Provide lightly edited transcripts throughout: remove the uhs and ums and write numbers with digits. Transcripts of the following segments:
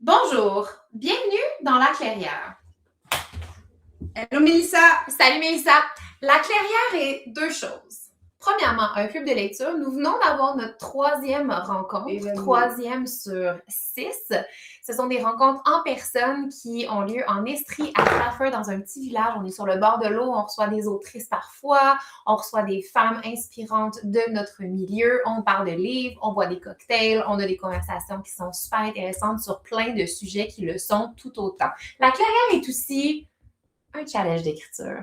Bonjour, bienvenue dans La Clairière. Hello Mélissa! Salut Mélissa! La Clairière est deux choses. Premièrement, un club de lecture. Nous venons d'avoir notre troisième rencontre, troisième sur 6. Ce sont des rencontres en personne qui ont lieu en Estrie, à Stafford, dans un petit village. On est sur le bord de l'eau, on reçoit des autrices parfois, on reçoit des femmes inspirantes de notre milieu, on parle de livres, on boit des cocktails, on a des conversations qui sont super intéressantes sur plein de sujets qui le sont tout autant. La Clairière est aussi un challenge d'écriture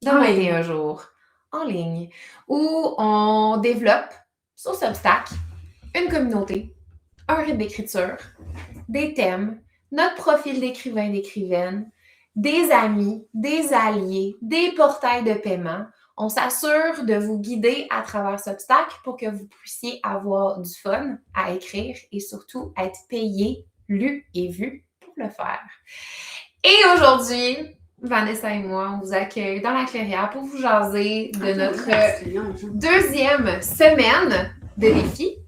de 21 jours en ligne où on développe sur Substack une communauté, un rythme d'écriture, des thèmes, notre profil d'écrivain, d'écrivaine, des amis, des alliés, des portails de paiement. On s'assure de vous guider à travers Substack pour que vous puissiez avoir du fun à écrire et surtout être payé, lu et vu pour le faire. Et aujourd'hui, Vanessa et moi, on vous accueille dans la Clairière pour vous jaser de notre deuxième semaine de défi.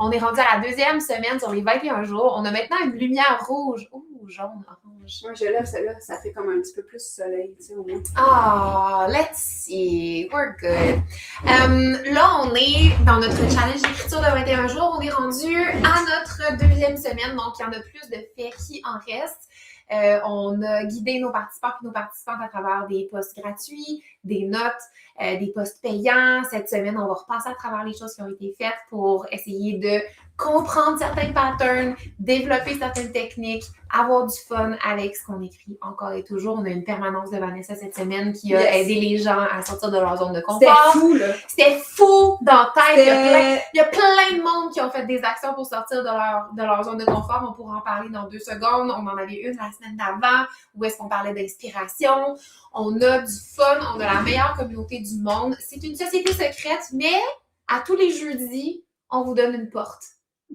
On est rendu à la deuxième semaine sur les 21 jours. On a maintenant une lumière rouge. Ouh, jaune, orange. Moi, je lève celle-là, ça fait comme un petit peu plus soleil, tu sais, au moins. Ah, let's see. We're good. Là, on est dans notre challenge d'écriture de 21 jours. On est rendu à notre deuxième semaine, donc il y en a plus de faits qui en restent. On a guidé nos participants et nos participantes à travers des posts gratuits, des notes, des posts payants. Cette semaine, on va repasser à travers les choses qui ont été faites pour essayer de comprendre certains patterns, développer certaines techniques, avoir du fun avec ce qu'on écrit encore et toujours. On a une permanence de Vanessa cette semaine qui a aidé les gens à sortir de leur zone de confort. C'était fou, là! C'était fou dans la tête. Il y a plein de monde qui ont fait des actions pour sortir de leur zone de confort. On pourra en parler dans 2 secondes. On en avait une la semaine d'avant où est-ce qu'on parlait d'inspiration. On a du fun. On a la meilleure communauté du monde. C'est une société secrète, mais à tous les jeudis, on vous donne une porte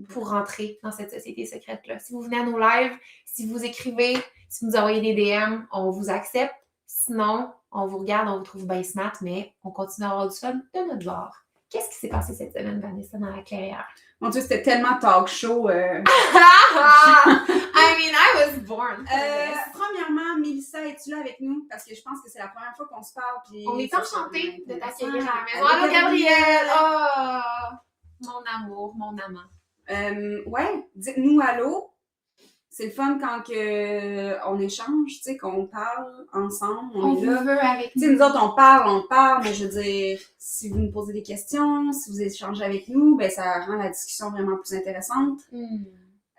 pour rentrer dans cette société secrète-là. Si vous venez à nos lives, si vous écrivez, si vous envoyez des DM, on vous accepte. Sinon, on vous regarde, on vous trouve bien smart, mais on continue à avoir du fun de notre bord. Qu'est-ce qui s'est passé cette semaine, Vanessa, dans la Clairière? Mon Dieu, c'était tellement talk show. I mean, I was born. Premièrement, Mélissa, es-tu là avec nous? Parce que je pense que c'est la première fois qu'on se parle. Puis on est enchantés de t'accueillir à la maison. Allô, Gabrielle! Oh, mon amour, mon amant. Ouais, dites-nous allô. C'est le fun quand on échange, tu sais, qu'on parle ensemble. On est là. veut avec nous. Nous autres, on parle, mais je veux dire, si vous nous posez des questions, si vous échangez avec nous, ben ça rend la discussion vraiment plus intéressante.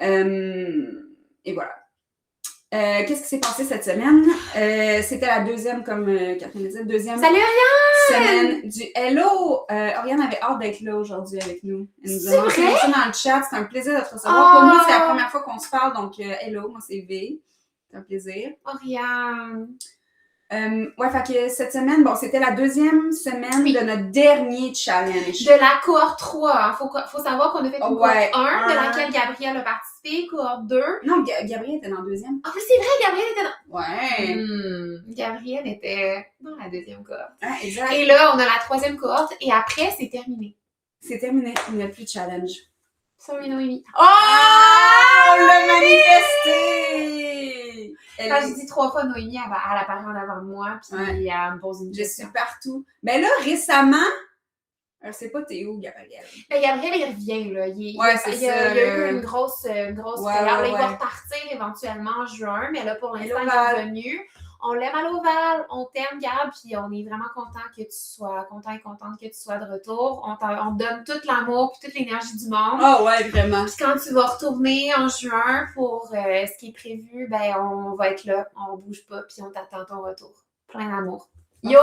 Et voilà. Qu'est-ce qui s'est passé cette semaine? C'était la deuxième, comme Catherine disait, deuxième Salut, semaine du Hello! Oriane avait hâte d'être là aujourd'hui avec nous. Elle nous a C'est mentionné dans le chat, c'est un plaisir de te recevoir. Pour nous, c'est la première fois qu'on se parle, donc hello, moi c'est V. C'est un plaisir. Oriane! Ouais, fait que cette semaine, bon, c'était la deuxième semaine de notre dernier challenge. De la cohorte 3. Faut savoir qu'on a fait une cohorte 1, de laquelle Gabrielle a participé, cohorte 2. Non, Gabrielle était dans la deuxième. Ah oui, c'est vrai, Gabrielle était dans... Ouais. Gabrielle était dans la deuxième cohorte. Ah, exact. Et là, on a la troisième cohorte, et après, c'est terminé. C'est terminé, il n'y a plus de challenge. Sorry, Noémie. Oh! On l'a manifesté! Quand je dis 3 fois Noémie, elle apparaît en avant de moi, puis elle me pose une question. Je suis partout. Mais là, récemment, je sais pas t'es où, Gabrielle. Ben, Gabriel, il revient, là. Il y a eu une grosse période. Il va repartir éventuellement en juin, mais là, pour l'instant, il est revenu. On l'aime à l'Oval, on t'aime, Gab, puis on est vraiment content que tu sois, content et contente que tu sois de retour. On te donne tout l'amour puis toute l'énergie du monde. Ah ouais, vraiment. Puis quand tu vas retourner en juin pour ce qui est prévu, ben on va être là, on bouge pas, puis on t'attend ton retour. Plein d'amour. Yo!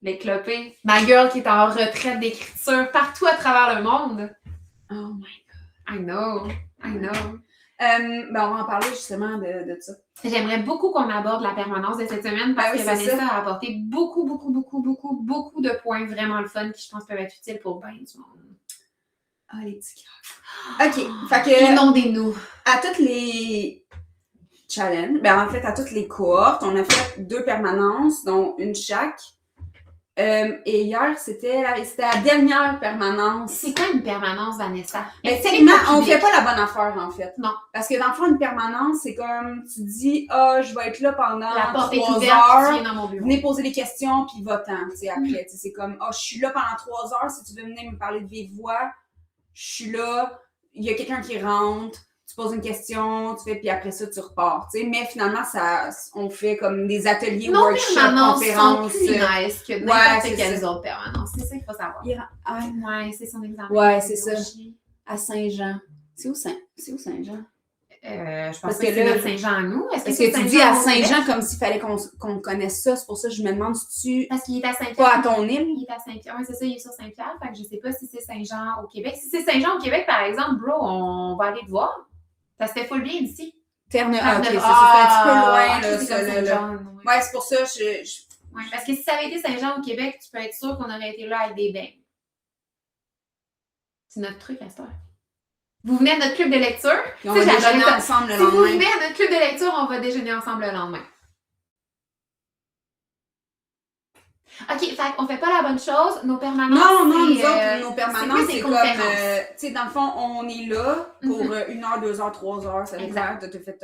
Les clopés. Ma girl qui est en retraite d'écriture partout à travers le monde. Oh my God. I know. Ben on va en parler justement de ça. J'aimerais beaucoup qu'on aborde la permanence de cette semaine parce que Vanessa a apporté beaucoup de points vraiment le fun qui, je pense, peuvent être utiles pour bien du monde. Ah, les petits cœurs. OK. Fait que... Inondez-nous. À toutes les challenges, ben en fait, à toutes les cohortes, on a fait 2 permanences, dont une chaque. Et hier, c'était la dernière permanence. C'est quoi une permanence, Vanessa? Mais techniquement, on fait pas la bonne affaire, en fait. Non. Parce que dans le fond, une permanence, c'est comme, tu dis, je vais être là pendant la porte 3 est ouverte, heures. tu viens dans mon bureau. Venez poser des questions, puis va-t'en, tu sais, après. C'est comme, je suis là pendant 3 heures, si tu veux venir me parler de vive voix, je suis là, il y a quelqu'un qui rentre, tu poses une question, tu fais, puis après ça, tu repars, tu sais. Mais finalement, on fait comme des ateliers, workshops, conférences. Sont plus nice que n'importe quelles autres permanences. C'est ça qu'il faut savoir. Ouais, c'est son examen. Ouais, c'est ça. À Saint-Jean. C'est où Saint-Jean? Je pense que c'est notre Saint-Jean à nous. Est-ce que tu dis à Saint-Jean comme s'il fallait qu'on connaisse ça? C'est pour ça que je me demande si tu... Parce qu'il est à Saint-Pierre. Pas à ton île? Il est à Saint-Pierre. Oui, c'est ça, il est sur Saint-Pierre. Fait que je sais pas si c'est Saint-Jean au Québec. Si c'est Saint-Jean au Québec, par exemple, bro, on va aller te voir. Ça se fait full bien d'ici. Terre-Neuve. Ok, c'est un petit peu loin, là. C'est ouais, c'est pour ça que Ouais, parce que si ça avait été Saint-Jean au Québec, tu peux être sûr qu'on aurait été là avec des bains. C'est notre truc à cette heure. Vous venez à notre club de lecture. Puis on va déjeuner ensemble le lendemain. Si vous venez à notre club de lecture, on va déjeuner ensemble le lendemain. OK, fait qu'on fait pas la bonne chose. Nos permanences. Non, nous autres, nos permanences, c'est comme. Tu sais, dans le fond, on est là pour 1 heure, 2 heures, 3 heures. Ça dépend. Tu as fait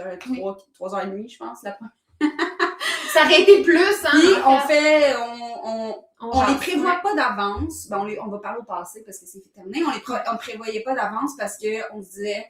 3 heures et demie, je pense. Ça aurait été plus, hein? Puis on fait. On les prévoit pas d'avance. Ben, on va parler au passé parce que c'est terminé. On prévoyait pas d'avance parce qu'on se disait,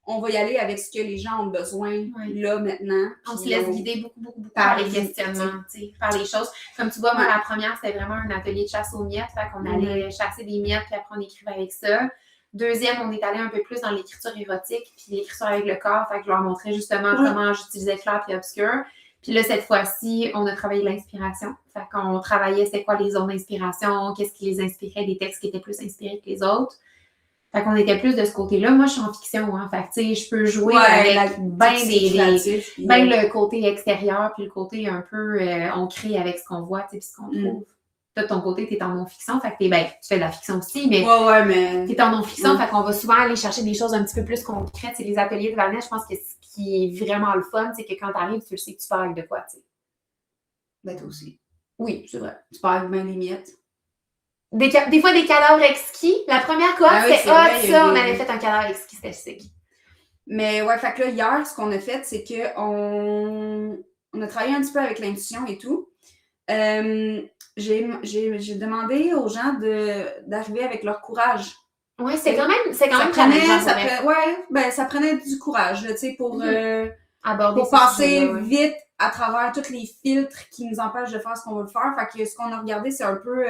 on va y aller avec ce que les gens ont besoin là, maintenant. On se laisse guider beaucoup par les questionnements, par les choses. Comme tu vois, moi, la première, c'était vraiment un atelier de chasse aux miettes. Fait qu'on allait chasser des miettes, puis après, on écrivait avec ça. Deuxième, on est allé un peu plus dans l'écriture érotique, puis l'écriture avec le corps. Fait que je leur montrais justement comment j'utilisais clair puis obscur. Puis là, cette fois-ci, on a travaillé l'inspiration. Fait qu'on travaillait c'était quoi les zones d'inspiration, qu'est-ce qui les inspirait, des textes qui étaient plus inspirés que les autres. Fait qu'on était plus de ce côté-là. Moi, je suis en fiction, hein. Fait que, tu sais, je peux jouer avec le côté extérieur, puis le côté un peu, on crée avec ce qu'on voit, tu sais, puis ce qu'on trouve. Toi, de ton côté, t'es en non-fiction, fait que tu fais de la fiction aussi, mais t'es en non-fiction, fait qu'on va souvent aller chercher des choses un petit peu plus concrètes. C'est les ateliers de Vanessa, je pense que ce qui est vraiment le fun, c'est que quand t'arrives, tu le sais que tu parles de quoi, tu sais. Ben, toi aussi. Oui, c'est vrai. Tu parles bien des miettes. Des fois, des cadavres exquis. La première cohorte, c'est ça. On avait fait un cadavre exquis, c'était sick. Mais ouais, fait que là, hier, ce qu'on a fait, c'est qu'on a travaillé un petit peu avec l'intuition et tout. J'ai demandé aux gens d'arriver avec leur courage. Oui, c'est quand même ça prenait du courage, tu sais, pour aborder passer vite à travers tous les filtres qui nous empêchent de faire ce qu'on veut faire. Fait que ce qu'on a regardé, c'est un peu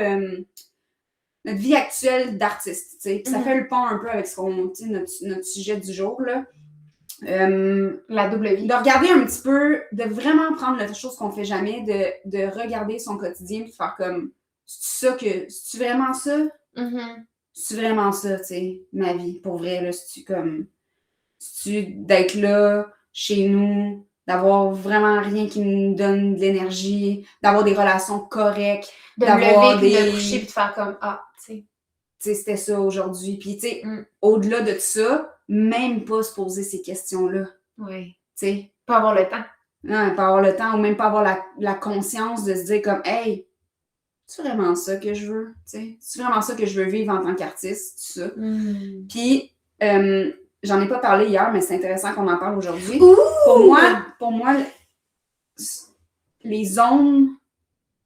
notre vie actuelle d'artiste, tu sais. Ça fait le pont un peu avec notre sujet du jour, là. La double vie. De regarder un petit peu, de vraiment prendre la chose qu'on fait jamais, de regarder son quotidien et de faire comme, c'est-tu vraiment ça? C'est-tu vraiment ça, tu sais, ma vie, pour vrai, là, c'est-tu d'être là, chez nous, d'avoir vraiment rien qui nous donne de l'énergie, d'avoir des relations correctes, d'avoir de coucher puis de faire comme, tu sais. Tu sais, c'était ça aujourd'hui. Puis, tu sais, au-delà de ça, même pas se poser ces questions-là. Oui. Tu sais. Pas avoir le temps. Non, pas avoir le temps ou même pas avoir la conscience de se dire comme, hey, c'est vraiment ça que je veux, tu sais. C'est vraiment ça que je veux vivre en tant qu'artiste, tout ça. Puis, j'en ai pas parlé hier, mais c'est intéressant qu'on en parle aujourd'hui. Pour moi, les zones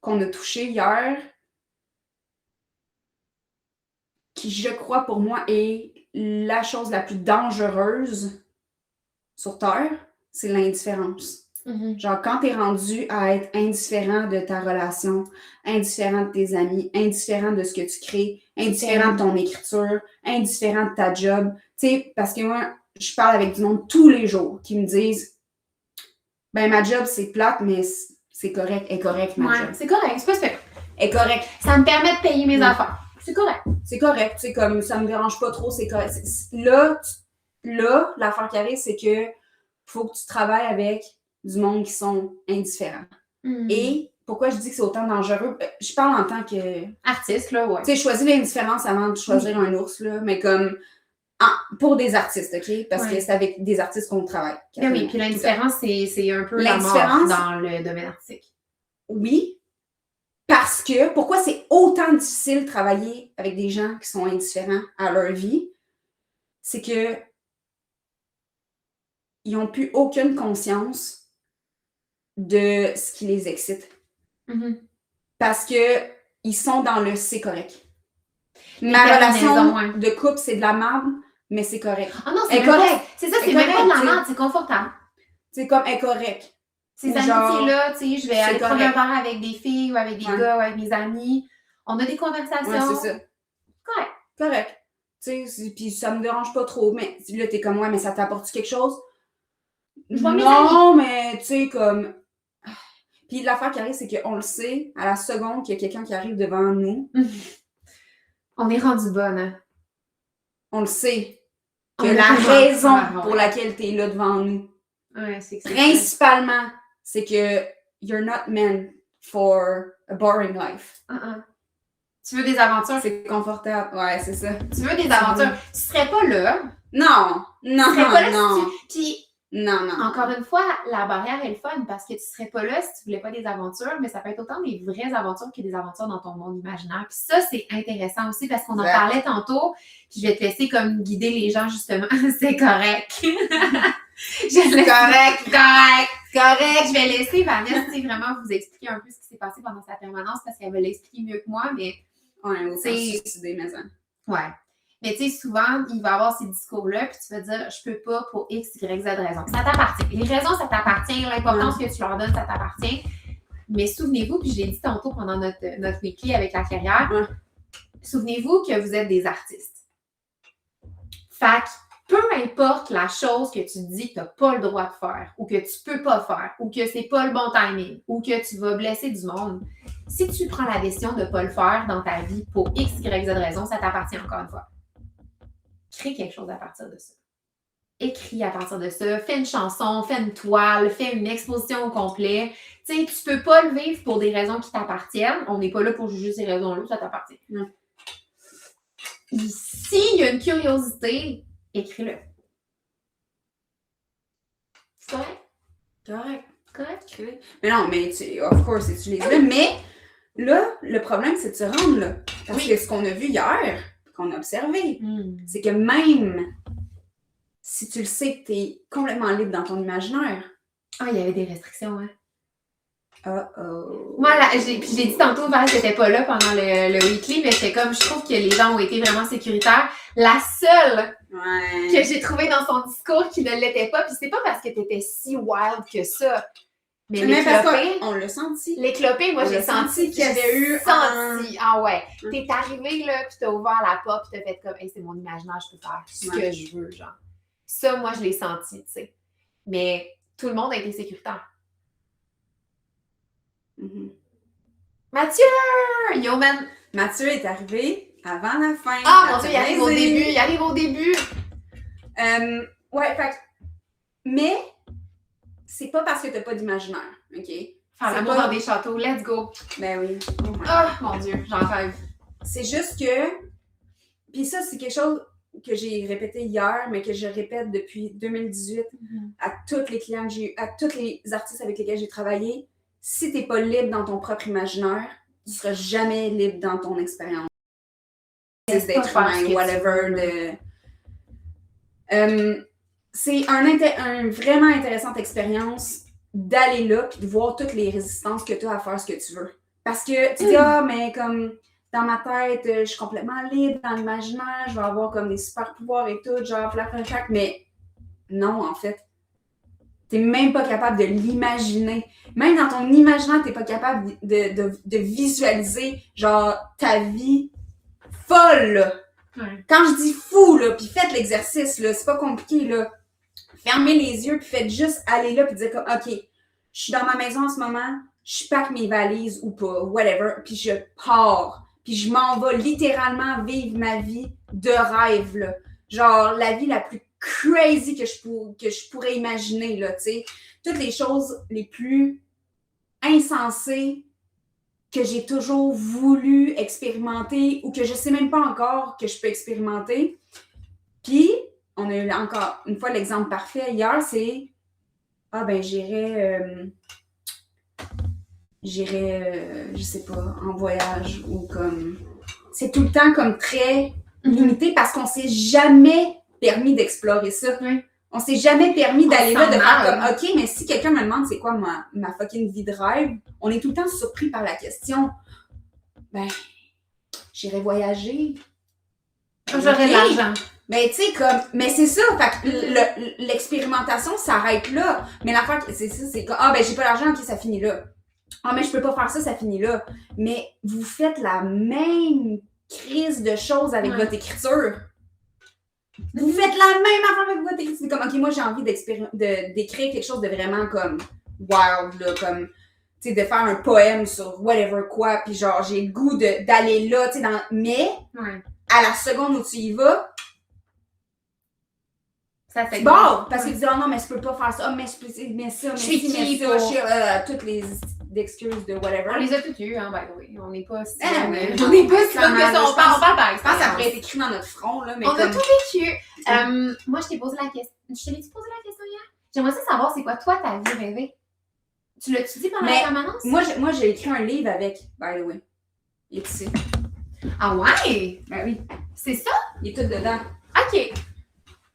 qu'on a touchées hier, qui, je crois, pour moi, est la chose la plus dangereuse sur Terre, c'est l'indifférence. Genre, quand t'es rendu à être indifférent de ta relation, indifférent de tes amis, indifférent de ce que tu crées, indifférent de ton écriture, indifférent de ta job, tu sais, parce que moi, je parle avec du monde tous les jours qui me disent « Ben, ma job, c'est plate, mais c'est correct, elle est correcte, ma job. » C'est correct, c'est pas ça. Elle est correcte. Ça me permet de payer mes affaires. C'est correct. C'est correct, tu sais, comme ça me dérange pas trop, c'est correct. Là, l'affaire qui arrive, c'est que faut que tu travailles avec du monde qui sont indifférents. Et pourquoi je dis que c'est autant dangereux? Je parle en tant que... artiste, là, ouais. Tu sais, choisis l'indifférence avant de choisir un ours, là, mais comme... pour des artistes, OK? Parce que c'est avec des artistes qu'on travaille. Oui, puis l'indifférence, c'est un peu la mort dans le domaine artistique. Oui, Parce que, pourquoi c'est autant difficile de travailler avec des gens qui sont indifférents à leur vie, c'est que ils n'ont plus aucune conscience de ce qui les excite. Mm-hmm. Parce que ils sont dans le c'est correct. Ma relation de couple, c'est de la merde, mais c'est correct. Ah non, c'est correct. C'est ça, c'est même pas de la merde, c'est confortable. C'est comme incorrect. Ces amitiés-là, tu sais, je vais aller prendre un verre avec des filles ou avec des gars ou avec mes amis. On a des conversations. Ouais, c'est ça. Correct. Correct. Tu sais, puis ça me dérange pas trop. Mais là, t'es comme, ouais, mais ça t'apporte quelque chose? Non, mais tu sais, comme... Puis l'affaire qui arrive, c'est qu'on le sait, à la seconde qu'il y a quelqu'un qui arrive devant nous. On est rendu bonne, hein? On le sait. Que la raison pour laquelle t'es là devant nous, principalement, c'est que you're not meant for a boring life. Tu veux des aventures? C'est confortable. Ouais, c'est ça. Tu veux des aventures? Tu serais pas là. Non. Tu serais pas là non. Puis, non. Encore une fois, la barrière est le fun parce que tu serais pas là si tu voulais pas des aventures, mais ça peut être autant des vraies aventures que des aventures dans ton monde imaginaire. Puis ça, c'est intéressant aussi parce qu'on en parlait tantôt. Puis je vais te laisser comme guider les gens, justement. C'est correct. Correct. Je vais laisser Vanessa vraiment vous expliquer un peu ce qui s'est passé pendant sa permanence parce qu'elle va l'expliquer mieux que moi, mais... Ouais, c'est des maisons. Ouais. Mais tu sais, souvent, il va y avoir ces discours-là, puis tu vas dire, je peux pas pour X, Y, Z raison. Ça t'appartient. Les raisons, ça t'appartient. L'importance que tu leur donnes, ça t'appartient. Mais souvenez-vous, puis je l'ai dit tantôt pendant notre weekly avec la carrière, souvenez-vous que vous êtes des artistes. Fait que peu importe la chose que tu dis que tu n'as pas le droit de faire, ou que tu peux pas faire, ou que c'est pas le bon timing, ou que tu vas blesser du monde, si tu prends la décision de ne pas le faire dans ta vie pour X, Y, Z raison, ça t'appartient encore une fois. Crée quelque chose à partir de ça. Écris à partir de ça. Fais une chanson, fais une toile, fais une exposition au complet. Tu sais, tu peux pas le vivre pour des raisons qui t'appartiennent. On n'est pas là pour juger ces raisons-là, ça t'appartient. S'il y a une curiosité, écris-le. C'est correct? Mais non, mais of course, utilise-le. Mais là, le problème, c'est de se rendre là. Parce que ce qu'on a vu hier, qu'on a observé, c'est que même si tu le sais que tu es complètement libre dans ton imaginaire. Il y avait des restrictions, hein? Uh-oh. Moi, j'ai dit tantôt, Val, que t'étais pas là pendant le weekly, mais c'était comme, je trouve que les gens ont été vraiment sécuritaires. La seule que j'ai trouvée dans son discours qui ne l'était pas, puis c'est pas parce que t'étais si wild que ça. Mais les clopés, on l'a senti. Les clopés, moi, j'ai senti qu'il y avait eu Ah ouais. T'es arrivé là, puis t'as ouvert la porte, puis t'as fait comme, hey, c'est mon imaginaire, je peux faire ce que je veux, genre. Ça, moi, je l'ai senti, tu sais. Mais tout le monde a été sécuritaire. Mathieu! Yo, man! Mathieu est arrivé avant la fin. Ah, mon Dieu, il arrive au début. Ouais, fait mais c'est pas parce que t'as pas d'imaginaire, OK? Faire l'amour dans des châteaux, let's go! Ben oui. Mon Dieu, j'en rêve. C'est juste que... Puis ça, c'est quelque chose que j'ai répété hier, mais que je répète depuis 2018 à tous les clients que j'ai eu, à tous les artistes avec lesquels j'ai travaillé. Si t'es pas libre dans ton propre imaginaire, tu seras jamais libre dans ton expérience. D'être humain, whatever. C'est une vraiment intéressante expérience d'aller là et de voir toutes les résistances que tu as à faire ce que tu veux. Parce que tu dis, mais comme dans ma tête, je suis complètement libre dans l'imaginaire, je vais avoir comme des super pouvoirs et tout, genre flac, mais non, en fait. T'es même pas capable de l'imaginer. Même dans ton imaginaire, t'es pas capable de visualiser, genre, ta vie folle, là. Quand je dis fou, là, pis faites l'exercice, là, c'est pas compliqué, là. Fermez les yeux, puis faites juste aller là, puis dire comme, OK, je suis dans ma maison en ce moment, je pack mes valises ou pas, whatever, puis je pars. Puis je m'en vais littéralement vivre ma vie de rêve, là. Genre, la vie la plus crazy que je pourrais imaginer, là, tu sais. Toutes les choses les plus insensées que j'ai toujours voulu expérimenter ou que je sais même pas encore que je peux expérimenter. Puis, on a eu encore une fois l'exemple parfait hier, c'est j'irais j'irais, je sais pas, en voyage ou comme... C'est tout le temps comme très limité parce qu'on s'est jamais permis d'explorer ça. On s'est jamais permis d'aller là, de faire comme, OK, mais si quelqu'un me demande c'est quoi ma fucking vie de rêve, on est tout le temps surpris par la question. Ben, j'irais voyager. J'aurais de l'argent. Mais tu sais, comme, mais c'est ça, fait que l'expérimentation s'arrête là. Mais l'affaire, c'est ça, c'est comme, ben j'ai pas l'argent, ok, ça finit là. Mais je peux pas faire ça, ça finit là. Mais vous faites la même crise de choses avec votre écriture. Vous faites la même affaire avec votre écriture. C'est comme, ok, moi j'ai envie d'écrire quelque chose de vraiment comme wild, là, comme, tu sais, de faire un poème sur whatever quoi, puis genre, j'ai le goût d'aller là, tu sais, mais à la seconde où tu y vas, ça fait bon, parce que tu dis, oh non, mais je peux pas faire ça, mais je peux, mais ça, toutes les excuses de whatever. On les a toutes eues, hein, by the way. On n'est pas si. On n'est pas si comme ça. On parle par exemple. Je pense que ça pourrait être écrit dans notre front, là. Mais on a tout vécu. Moi, je t'ai posé la question. Je t'ai posé la question hier? J'aimerais ça savoir, c'est quoi, toi, ta vie rêvée? Tu l'as-tu dit pendant la permanence? Moi, j'ai écrit un livre avec, by the way. Il est ici. Ah ouais? Ben oui. C'est ça? Il est tout dedans. OK.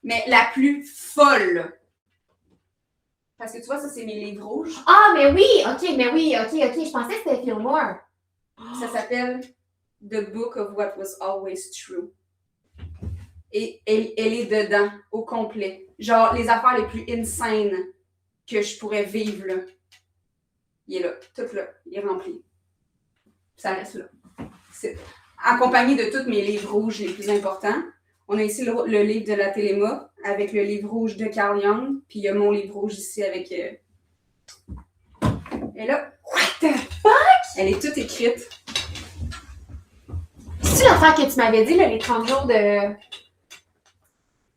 Mais la plus folle. Parce que tu vois, ça, c'est mes livres rouges. Ah, mais oui! OK. Je pensais que c'était Fillmore. Ça s'appelle The Book of What Was Always True. Et elle est dedans, au complet. Genre, les affaires les plus insane que je pourrais vivre, là. Il est là, tout là. Il est rempli. Ça reste là. C'est accompagné de tous mes livres rouges les plus importants. On a ici le livre de la Téléma avec le livre rouge de Carl Jung. Puis il y a mon livre rouge ici avec... Et là, what the fuck? Elle est toute écrite. C'est-tu l'affaire que tu m'avais dit, là, les 30 jours de...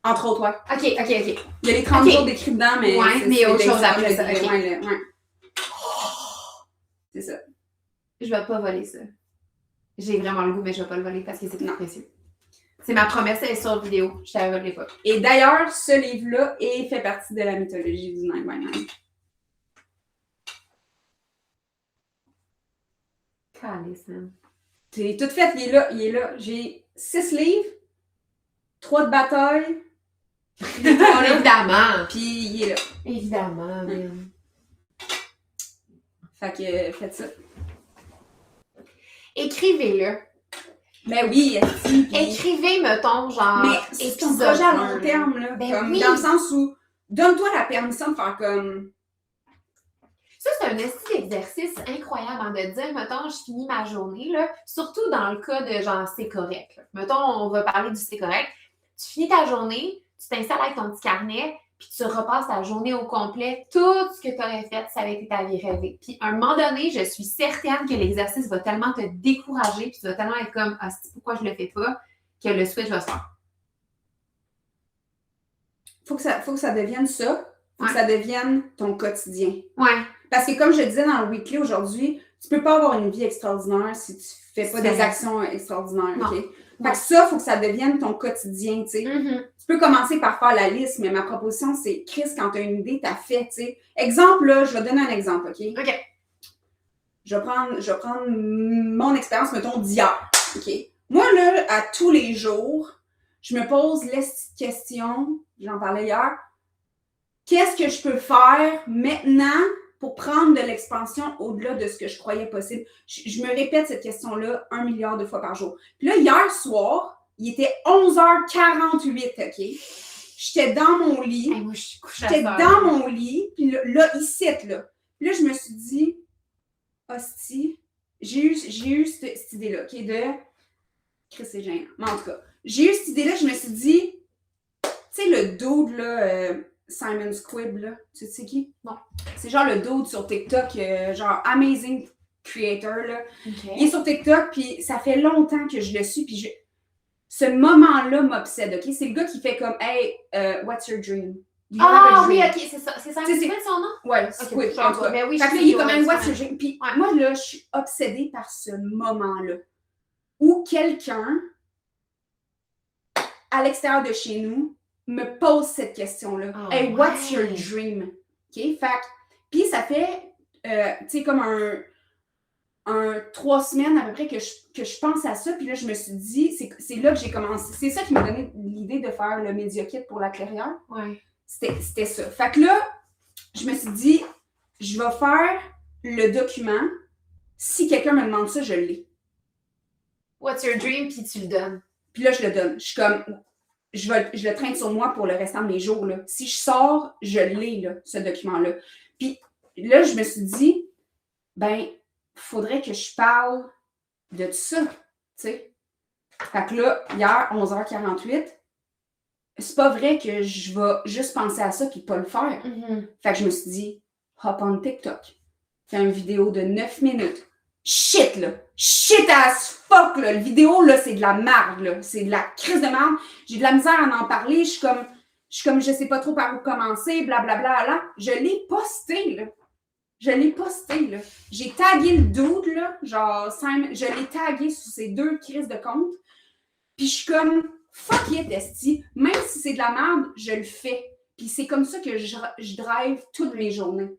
Entre autres, ouais. OK. Il y a les 30 jours d'écrit dedans, mais... Ouais, mais il y a autre chose après ça. Ouais. C'est ça. Je vais pas voler ça. J'ai vraiment le goût, mais je vais pas le voler parce que c'est trop précieux. C'est ma promesse, elle est sur vidéo. Je t'avais volé pas. Et d'ailleurs, ce livre-là fait partie de la mythologie du 999. Calice, man. C'est tout fait, il est là. J'ai 6 livres, 3 de bataille. Évidemment. Puis il est là. Évidemment, man. Fait que faites ça. Écrivez-le. Ben oui, écrivez, mettons, genre. Mais c'est un projet à long terme, là. Ben comme, oui. Dans le sens où, donne-toi la permission de faire comme. Ça, c'est un exercice incroyable hein, de dire, mettons, je finis ma journée, là, surtout dans le cas de genre, c'est correct. Là. Mettons, on va parler du c'est correct. Tu finis ta journée, tu t'installes avec ton petit carnet, puis tu repasses ta journée au complet. Tout ce que tu aurais fait, ça avait été ta vie rêvée. Puis à un moment donné, je suis certaine que l'exercice va tellement te décourager, puis tu vas tellement être comme, ah, c'est pourquoi je le fais pas, que le switch va se faire. Faut que ça devienne ça. Faut que ça devienne ton quotidien. Ouais. Parce que comme je disais dans le weekly aujourd'hui, tu peux pas avoir une vie extraordinaire si tu fais pas des actions extraordinaires, OK? Fait que ça, faut que ça devienne ton quotidien, tu sais. Mm-hmm. Tu peux commencer par faire la liste, mais ma proposition, c'est, Chris, quand tu as une idée, t'as fait, tu sais. Exemple, là, je vais donner un exemple, OK? OK. Je vais prendre mon expérience, mettons, d'hier, OK? Moi, là, à tous les jours, je me pose la question, j'en parlais hier, qu'est-ce que je peux faire maintenant pour prendre de l'expansion au-delà de ce que je croyais possible? Je me répète cette question-là 1 milliard de fois par jour. Puis là, hier soir, il était 11h48, OK? J'étais dans mon lit. Hey, moi, mon lit, puis là, ici, là. Puis là, je me suis dit, hostie, j'ai eu cette idée-là, OK, de... Chris, c'est gênant. Mais en tout cas, j'ai eu cette idée-là, je me suis dit, tu sais, le dude, là... Simon Squibb, là. Tu sais qui? Non. C'est genre le dude sur TikTok, genre Amazing Creator, là. Okay. Il est sur TikTok, puis ça fait longtemps que je le suis, puis ce moment-là m'obsède, OK? C'est le gars qui fait comme, hey, what's your dream? Ah oui, OK, c'est ça. C'est Simon Squibb, son nom? Ouais, Squibb. Okay, mais oui, fait que il est comme, what's your dream? Puis moi, là, je suis obsédée par ce moment-là où quelqu'un, à l'extérieur de chez nous, me pose cette question-là. Oh, hey, what's your dream? OK? Fait puis ça fait, tu sais, comme 3 semaines à peu près que je pense à ça. Puis là, je me suis dit, c'est là que j'ai commencé. C'est ça qui m'a donné l'idée de faire le Media Kit pour la clairière. Ouais. C'était ça. Fait que là, je me suis dit, je vais faire le document. Si quelqu'un me demande ça, je l'ai. What's your dream? Puis tu le donnes. Puis là, je le donne. Je suis comme, je le traîne sur moi pour le restant de mes jours. Là. Si je sors, je l'ai, là, ce document-là. Puis là, je me suis dit, ben, faudrait que je parle de tout ça, tu sais. Fait que là, hier, 11h48, c'est pas vrai que je vais juste penser à ça puis pas le faire. Fait que je me suis dit, hop on TikTok. Fais une vidéo de 9 minutes. Shit, là! Shit as fuck, là! Le vidéo, là, c'est de la merde, là. C'est de la crise de merde. J'ai de la misère à en parler. Je suis comme, je sais pas trop par où commencer, blablabla, là. Je l'ai posté, là. Là. J'ai tagué le dude, là, genre, je l'ai tagué sur ces 2 crises de compte. Puis je suis comme, fuck it, esti. Même si c'est de la merde, je le fais. Puis c'est comme ça que je drive toutes mes journées.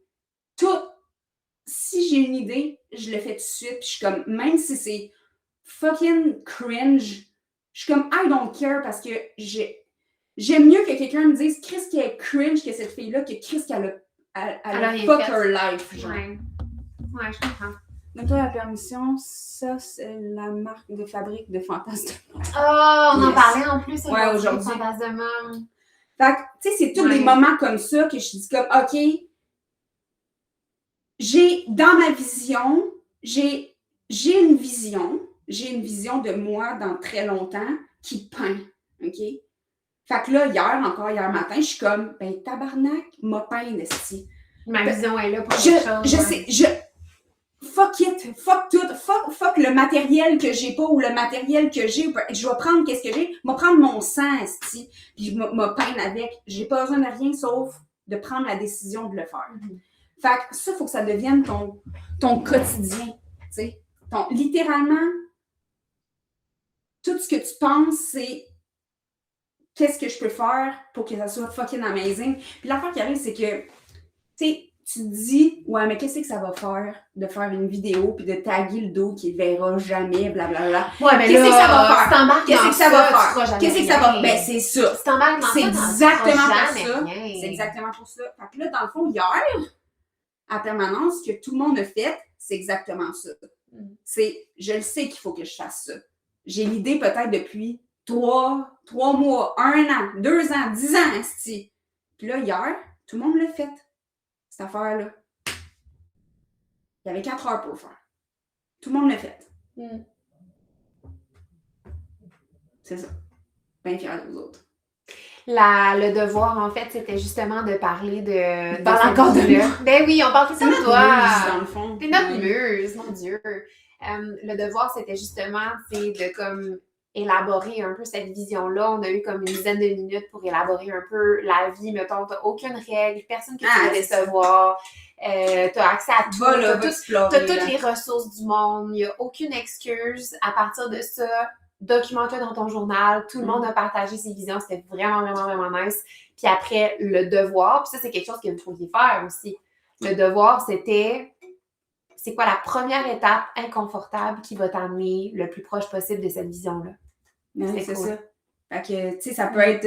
Si j'ai une idée, je le fais tout de suite. Puis je suis comme, même si c'est fucking cringe, je suis comme, I don't care parce que j'aime mieux que quelqu'un me dise, Chris, qui est cringe que cette fille-là, que Chris, qu'elle a fuck her life, genre. Ouais, je comprends. Donc, toi, la permission, ça, c'est la marque de fabrique de Fantasme de Mom. Oh, on en parlait en plus aujourd'hui. Fantasme de Mom. Fait que, tu sais, c'est tous des moments comme ça que je dis comme, OK, dans ma vision, j'ai une vision de moi dans très longtemps qui peint, OK? Fait que là, hier matin, je suis comme, ben tabarnak, m'a peint, esti. Ma vision est là pour quelque chose. Je sais, fuck it, fuck tout, fuck le matériel que j'ai pas ou le matériel que j'ai. Je vais prendre qu'est-ce que j'ai, je vais prendre mon sang, esti, puis je me peindre avec. J'ai pas besoin de rien sauf de prendre la décision de le faire. Fait que ça, il faut que ça devienne ton quotidien, tu sais. Littéralement, tout ce que tu penses, c'est qu'est-ce que je peux faire pour que ça soit fucking amazing. Puis l'affaire qui arrive, c'est que, tu sais, tu te dis, ouais, mais qu'est-ce que ça va faire de faire une vidéo puis de taguer le dos qu'il ne verra jamais, blablabla. Ouais, mais qu'est-ce que ça va faire? Si t'embarques qu'est-ce que ça va faire? Qu'est-ce que ça va? Ben, c'est ça. Si t'embarques dans c'est exactement pour ça. Rien. C'est exactement pour ça. Fait que là, dans le fond, hier, à permanence, ce que tout le monde a fait, c'est exactement ça. C'est, je le sais qu'il faut que je fasse ça. J'ai l'idée peut-être depuis 3 mois, 1 an, 2 ans, 10 ans, esti. Puis là, hier, tout le monde l'a fait, cette affaire-là. Il y avait 4 heures pour le faire. Tout le monde l'a fait. C'est ça. Bien fière de vous autres. Le devoir, en fait, c'était justement de parler de... Parle encore de moi. Ben oui, on parle tout de toi. Dans le fond. C'est notre muse, mon Dieu. Le devoir, c'était justement, de comme élaborer un peu cette vision-là. On a eu comme une dizaine de minutes pour élaborer un peu la vie. Mettons, t'as aucune règle, personne que tu veux décevoir. T'as accès à tout. T'as toutes les ressources du monde. Il n'y a aucune excuse. À partir de ça, documente-le dans ton journal. Tout le monde a partagé ses visions. C'était vraiment, vraiment, vraiment nice. Puis après, le devoir. Puis ça, c'est quelque chose que vous pouviez faire aussi. Le devoir, c'était... C'est quoi la première étape inconfortable qui va t'amener le plus proche possible de cette vision-là? C'est cool. Ça. Fait que, tu sais, ça peut être...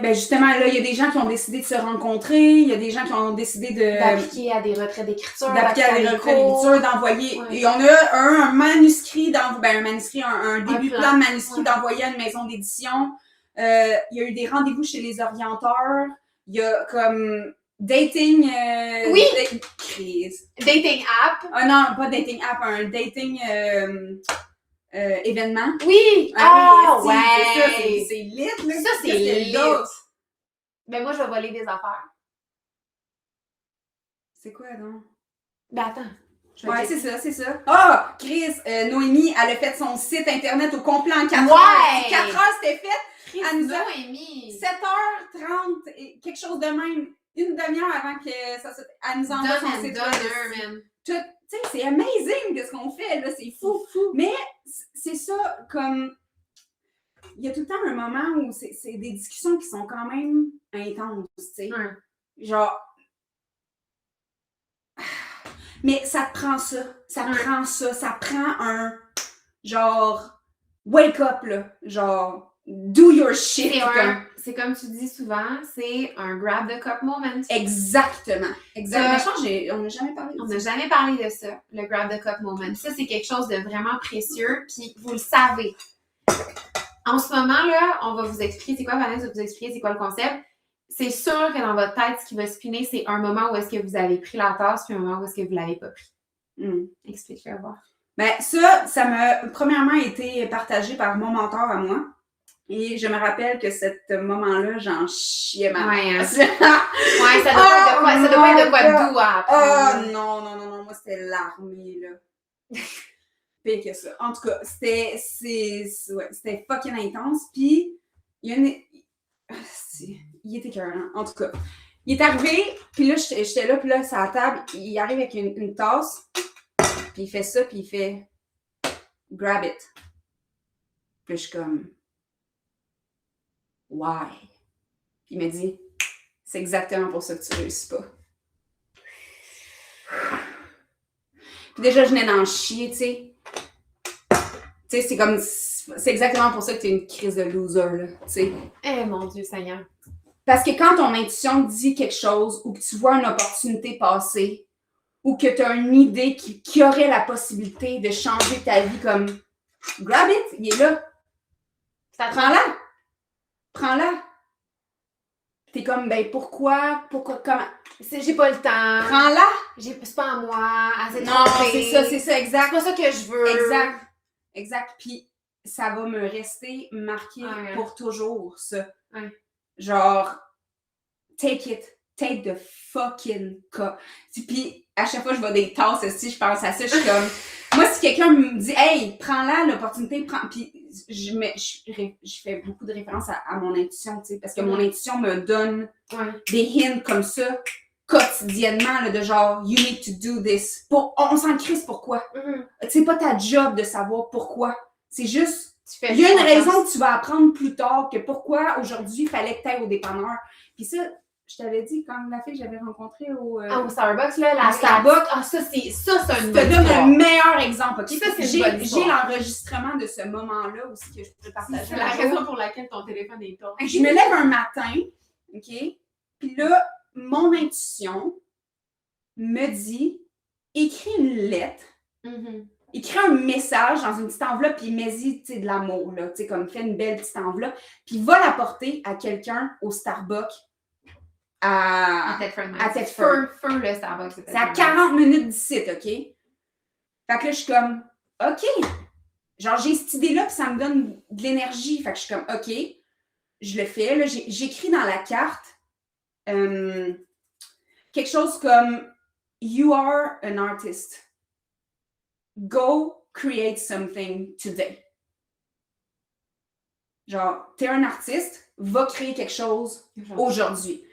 ben justement, là, il y a des gens qui ont décidé de se rencontrer, il y a des gens qui ont décidé d'appliquer à des retraits d'écriture, d'envoyer. Ouais. Et on a un manuscrit, un début de plan de manuscrit d'envoyer à une maison d'édition. Il y a eu des rendez-vous chez les orienteurs. Il y a comme... Dating... oui! Crise. Dating app. Ah non, pas dating app, un dating événement. Oui! Ouais! C'est lit, là. Ça, c'est lit. Ben moi, je vais voler des affaires. C'est quoi, donc? Ben attends. Ouais, c'est ça. Ah! Chris, Noémie, elle a fait son site internet au complet en 4 heures. 4 heures, c'était fait. Noémie! 7h30, quelque chose de même. Une demi-heure avant que ça se... Elle nous envoie son site web. Tu sais, c'est amazing de ce qu'on fait, là, c'est fou. Mais c'est ça, comme... Il y a tout le temps un moment où c'est des discussions qui sont quand même intenses, tu sais. Genre... Mais ça te prend ça. Ça prend ça. Ça prend un genre wake up, là. Genre do your shit. C'est comme tu dis souvent, c'est un grab the cup moment. Exactement. Mais je pense on n'a jamais parlé de ça. On n'a jamais parlé de ça, le grab the cup moment. Ça, c'est quelque chose de vraiment précieux, puis vous le savez. En ce moment, là, on va vous expliquer c'est quoi, Vanessa va vous expliquer c'est quoi le concept. C'est sûr que dans votre tête, ce qui va spinner, c'est un moment où est-ce que vous avez pris la tasse, puis un moment où est-ce que vous ne l'avez pas pris. Explique-le, voir. Ben, ça m'a premièrement été partagé par mon mentor à moi. Et je me rappelle que ce moment-là, j'en chiais ma race. Ouais, ça doit pas être de quoi de doux à apprendre. Oh non, moi c'était l'armée, là. Pire que ça. En tout cas, c'était fucking intense. Puis, il était écœurant. En tout cas, il est arrivé, puis là, j'étais là, puis là, sur la table, il arrive avec une tasse, puis il fait ça, puis il fait « grab it ». Puis je suis comme « why ». Puis il me dit « c'est exactement pour ça que tu réussis pas ». Puis déjà, je venais d'en chier, tu sais. Tu sais, c'est exactement pour ça que t'es une crise de loser, là, tu sais. Eh, mon Dieu Seigneur. Parce que quand ton intuition dit quelque chose, ou que tu vois une opportunité passer, ou que tu as une idée qui aurait la possibilité de changer ta vie, comme grab it, il est là. Prends-la. T'es comme, ben pourquoi, comment? J'ai pas le temps. Prends-la. C'est pas à moi. Non, c'est ça, exact. C'est pas ça que je veux. Exact. Puis ça va me rester marqué pour toujours, ça. Ouais. Genre, take it. Take the fucking cup. Puis à chaque fois que je vois des tasses aussi, je pense à ça, je suis comme... Moi, si quelqu'un me dit « Hey, prends-la, l'opportunité, prends... » Puis je fais beaucoup de références à mon intuition, tu sais, parce que mon intuition me donne des hints comme ça, quotidiennement, là, de genre « You need to do this ». On s'en crisse pourquoi. C'est pas ta job de savoir pourquoi. C'est juste... Il y a une raison que tu vas apprendre plus tard que pourquoi aujourd'hui il fallait que tu ailles au dépanneur. Puis ça, je t'avais dit, comme la fille que j'avais rencontrée au Starbucks, là, Starbucks. Ça, c'est une bonne histoire. Je te donne le meilleur exemple, OK? Ça, c'est une bonne histoire. J'ai l'enregistrement de ce moment-là aussi que je peux partager. C'est la raison pour laquelle ton téléphone est tombé. Je me lève un matin, OK? Puis là, mon intuition me dit, écris une lettre, écris un message dans une petite enveloppe, puis mets-y, tu sais, de l'amour, là, tu sais, comme fais une belle petite enveloppe, puis va l'apporter à quelqu'un au Starbucks. À Thetford. Feu, le Starbucks. C'est à 40 minutes d'ici, OK? Fait que là, je suis comme, OK. Genre, j'ai cette idée-là, puis ça me donne de l'énergie. Fait que je suis comme, OK. Je le fais. Là, j'écris dans la carte quelque chose comme You are an artist. Go create something today. Genre, t'es un artiste, va créer quelque chose aujourd'hui.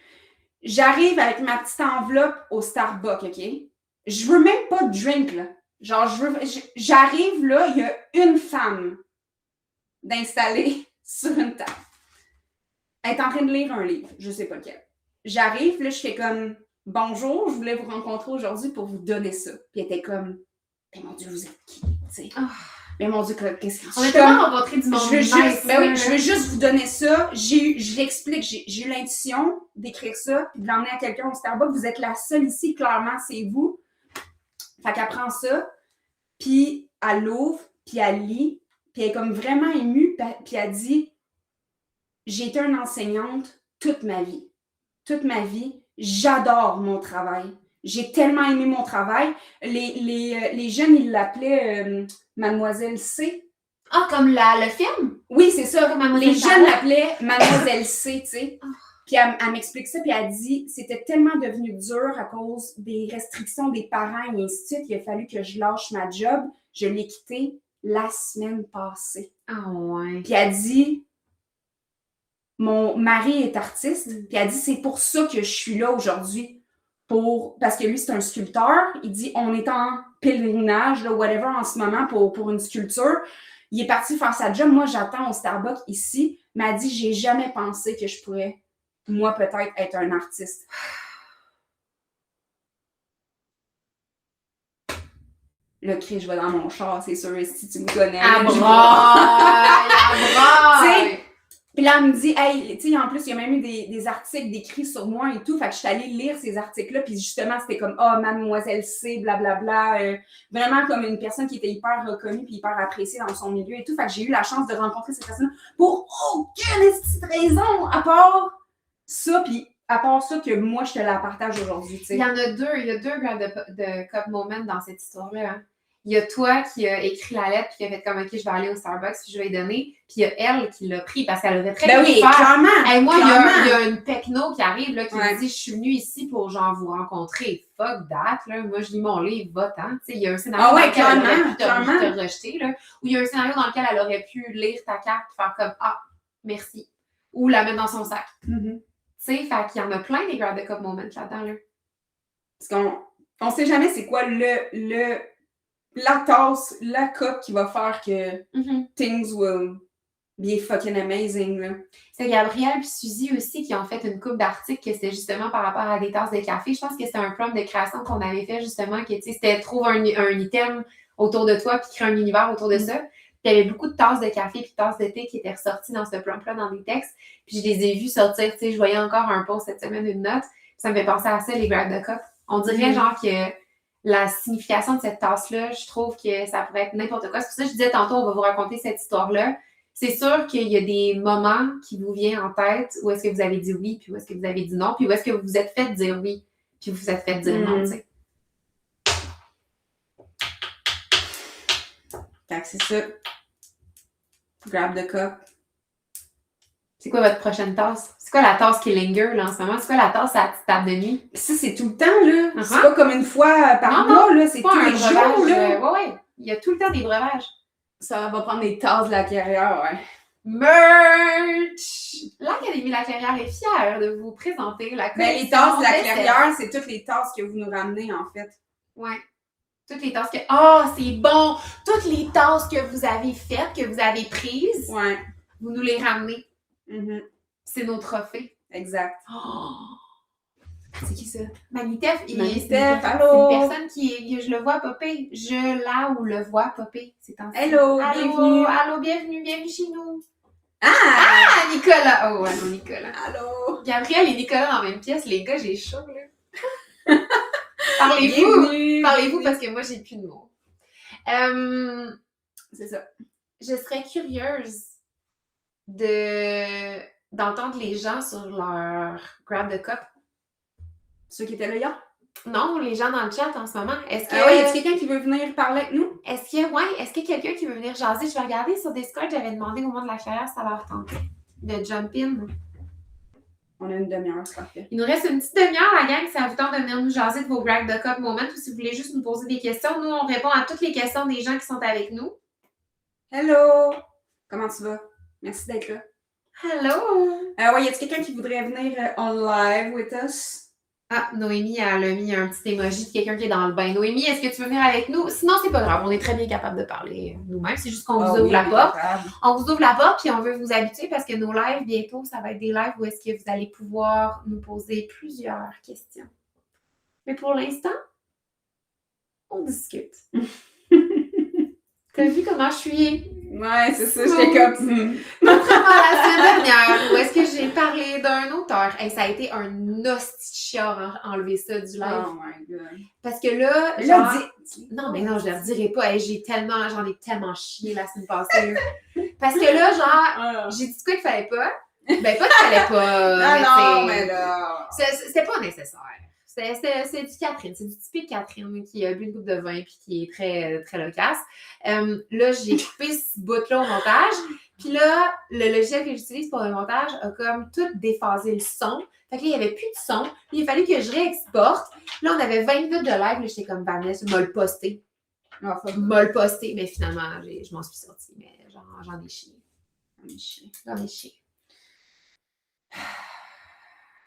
J'arrive avec ma petite enveloppe au Starbucks, OK? Je veux même pas de drink, là. Genre, j'arrive, là, il y a une femme d'installer sur une table. Elle est en train de lire un livre, je sais pas lequel. J'arrive, là, je fais comme « Bonjour, je voulais vous rencontrer aujourd'hui pour vous donner ça. » Puis elle était comme « Mais mon Dieu, vous êtes qui? » Tu sais. Mais mon Dieu, qu'est-ce que on a tellement rencontré du monde. Je veux juste vous donner ça. Je l'explique. J'ai eu l'intuition d'écrire ça puis de l'emmener à quelqu'un au Starbucks. Vous êtes la seule ici, clairement, c'est vous. Fait qu'elle prend ça, puis elle l'ouvre, puis elle lit, puis elle est comme vraiment émue, puis elle dit « J'ai été une enseignante toute ma vie. Toute ma vie, j'adore mon travail. J'ai tellement aimé mon travail. » Les jeunes, ils l'appelaient Mademoiselle C. Ah, comme le film? Oui, c'est ça. Les jeunes l'appelaient Mademoiselle C, tu sais. Puis elle m'explique ça, puis elle dit c'était tellement devenu dur à cause des restrictions des parents et ainsi de suite. Il a fallu que je lâche ma job. Je l'ai quitté la semaine passée. Ah ouais. Puis elle dit mon mari est artiste, puis elle dit c'est pour ça que je suis là aujourd'hui. Parce que lui, c'est un sculpteur. Il dit, on est en pèlerinage, là, whatever, en ce moment, pour une sculpture. Il est parti faire sa job. Moi, j'attends au Starbucks ici. Mais elle dit, j'ai jamais pensé que je pourrais, moi, peut-être, être un artiste. Là, Chris, je vais dans mon char, c'est sûr, si tu me connais. À braille! Puis là, elle me dit, hey, tu sais, en plus, il y a même eu des articles décrits sur moi et tout. Fait que je suis allée lire ces articles-là. Puis justement, c'était comme, Mademoiselle C, blablabla. Vraiment comme une personne qui était hyper reconnue puis hyper appréciée dans son milieu et tout. Fait que j'ai eu la chance de rencontrer cette personne pour aucune raison, à part ça. Puis à part ça, que moi, je te la partage aujourd'hui, tu sais. Il y en a deux. Il y a deux Grab de Cup Moment dans cette histoire-là. Hein. Il y a toi qui a écrit la lettre puis qui a fait comme, OK, je vais aller au Starbucks puis je vais lui donner. Puis il y a elle qui l'a pris parce qu'elle avait très bien oui, clairement. Hey, moi, clairement. il y a une techno qui arrive là, qui me dit, je suis venue ici pour genre vous rencontrer. Fuck that, là. Moi, je lis mon livre, va-t'en. Tu sais, il y a un scénario dans lequel elle aurait pu te rejeter, là. Ou il y a un scénario dans lequel elle aurait pu lire ta carte et faire comme, merci. Ou la mettre dans son sac. Mm-hmm. Tu sais, fait qu'il y en a plein des Grab the Cup moments là-dedans, là. Parce qu'on sait jamais c'est quoi la tasse, la cup qui va faire que things will be fucking amazing, là. C'est Gabrielle et Suzy aussi qui ont fait une couple d'articles que c'était justement par rapport à des tasses de café. Je pense que c'était un prompt de création qu'on avait fait justement, que c'était trouve un item autour de toi puis créer un univers autour de ça. Puis il y avait beaucoup de tasses de café puis de tasses de thé qui étaient ressorties dans ce prompt-là dans des textes. Puis je les ai vus sortir, tu sais, je voyais encore un post cette semaine, une note. Puis ça me fait penser à ça, les Grab the Cup. On dirait genre que la signification de cette tasse-là, je trouve que ça pourrait être n'importe quoi. C'est pour ça que je disais tantôt, on va vous raconter cette histoire-là. C'est sûr qu'il y a des moments qui vous viennent en tête où est-ce que vous avez dit oui, puis où est-ce que vous avez dit non, puis où est-ce que vous vous êtes fait dire oui, puis vous vous êtes fait dire non, tu sais. Fait que c'est ça. Grab the cup. C'est quoi votre prochaine tasse? C'est quoi la tasse qui linger là, en ce moment? C'est quoi la tasse à la petite table de nuit? Ça, c'est tout le temps, là. C'est pas comme une fois par mois, là. C'est tous les jours, là. Ouais. Il y a tout le temps des breuvages. Ça va prendre des tasses de la carrière, ouais. Merch! L'Académie La Clairière est fière de vous présenter la collection. Mais les tasses de la clairière, c'est toutes les tasses que vous nous ramenez, en fait. Ouais. Toutes les tasses que... Ah, c'est bon! Toutes les tasses que vous avez faites, que vous avez prises, vous nous les ramenez. Mm-hmm. C'est nos trophées. Exact. Oh! C'est qui ça? Manitef. Manitef, allô! C'est une personne que je le vois popper. Je la ou le vois popper. C'est en Hello, bienvenue. Allô, bienvenue chez nous. Ah, Nicolas. Oh, ouais, non, Nicolas. Allô. Gabriel et Nicolas dans la même pièce. Les gars, j'ai chaud, là. Parlez-vous parce que moi, j'ai plus de mots. C'est ça. Je serais curieuse d'entendre les gens sur leur Grab the Cup. Ceux qui étaient là hier? Non, les gens dans le chat en ce moment. Est-ce que... y a quelqu'un qui veut venir parler avec nous? Est-ce qu'il y a quelqu'un qui veut venir jaser? Je vais regarder sur Discord, j'avais demandé au monde de la carrière si ça leur tentait de jump in. On a une demi-heure, c'est parfait. Il nous reste une petite demi-heure, la gang, si ça vous tente de venir nous jaser de vos Grab the Cup moments ou si vous voulez juste nous poser des questions. Nous, on répond à toutes les questions des gens qui sont avec nous. Hello! Comment tu vas? Merci d'être là. Hello! Y a-t-il quelqu'un qui voudrait venir on live with us? Ah, Noémie, elle a mis un petit emoji de quelqu'un qui est dans le bain. Noémie, est-ce que tu veux venir avec nous? Sinon, c'est pas grave. On est très bien capable de parler nous-mêmes. C'est juste qu'on vous ouvre la porte. On vous ouvre la porte puis on veut vous habituer parce que nos lives, bientôt, ça va être des lives où est-ce que vous allez pouvoir nous poser plusieurs questions. Mais pour l'instant, on discute. T'as vu comment je suis? Ouais, c'est ça, j'étais comme... Contrairement à la semaine dernière, où est-ce que j'ai parlé d'un auteur? Hey, ça a été un hostie chiant enlever ça du live. Oh my God. Parce que là, non, mais non, je ne le dirai pas. Hey, j'en ai tellement chié la semaine passée. Parce que là, genre, j'ai dit quoi qu'il fallait pas. Ben, pas qu'il fallait pas. mais là... C'était pas nécessaire. C'est du Catherine, c'est du typique Catherine qui a bu une coupe de vin et qui est très, très loquace. Là, j'ai coupé ce bout-là au montage. Puis là, le logiciel que j'utilise pour le montage a comme tout déphasé le son. Fait que là, il n'y avait plus de son. Puis il a fallu que je réexporte. Là, on avait 20 minutes de live. Là, j'étais comme Vanessa, m'a le posté. M'a le posté. Mais finalement, je m'en suis sortie. Mais j'en ai chié. J'en ai chié.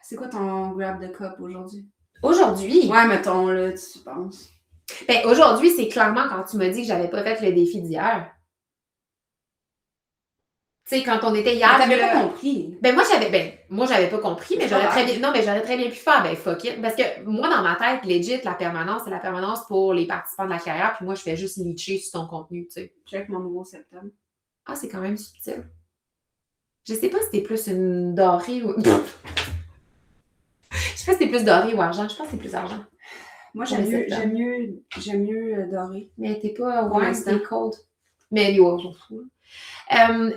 C'est quoi ton Grab the Cup aujourd'hui? Aujourd'hui? Ouais, mettons, là, tu penses. Ben, aujourd'hui, c'est clairement quand tu m'as dit que j'avais pas fait le défi d'hier. Tu sais, quand on était hier... t'avais pas compris. Moi, j'avais pas compris, mais j'aurais très bien... Non, mais j'aurais très bien pu faire, fuck it. Parce que moi, dans ma tête, legit, la permanence, c'est la permanence pour les participants de la carrière, puis moi, je fais juste leacher sur ton contenu, tu sais. Check mon nouveau septembre. Ah, c'est quand même subtil. Je sais pas si t'es plus une dorée ou... Je sais pas si t'es plus dorée ou argent. Je pense que c'est plus argent. Moi, j'aime mieux doré. Mais t'es pas warm, t'es cold. Mais yo, j'en fous.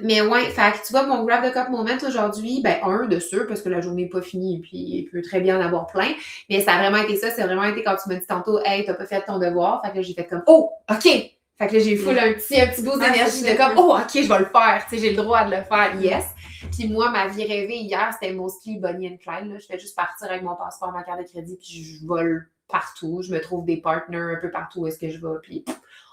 Mais ouais, fait que tu vois, mon Grab the Cup moment aujourd'hui, un de ceux, parce que la journée n'est pas finie, puis il peut très bien en avoir plein. Mais ça a vraiment été ça, c'est vraiment été quand tu m'as dit tantôt, hey, t'as pas fait ton devoir. Fait que là, j'ai fait comme, oh, OK! Fait que là, j'ai full un petit boost d'énergie de comme, oh, OK, je vais le faire. Tu sais, j'ai le droit de le faire, yes. Puis moi, ma vie rêvée hier, c'était mostly Bonnie and Clyde. Là. Je fais juste partir avec mon passeport, ma carte de crédit, puis je vole partout. Je me trouve des partners un peu partout où est-ce que je vais, puis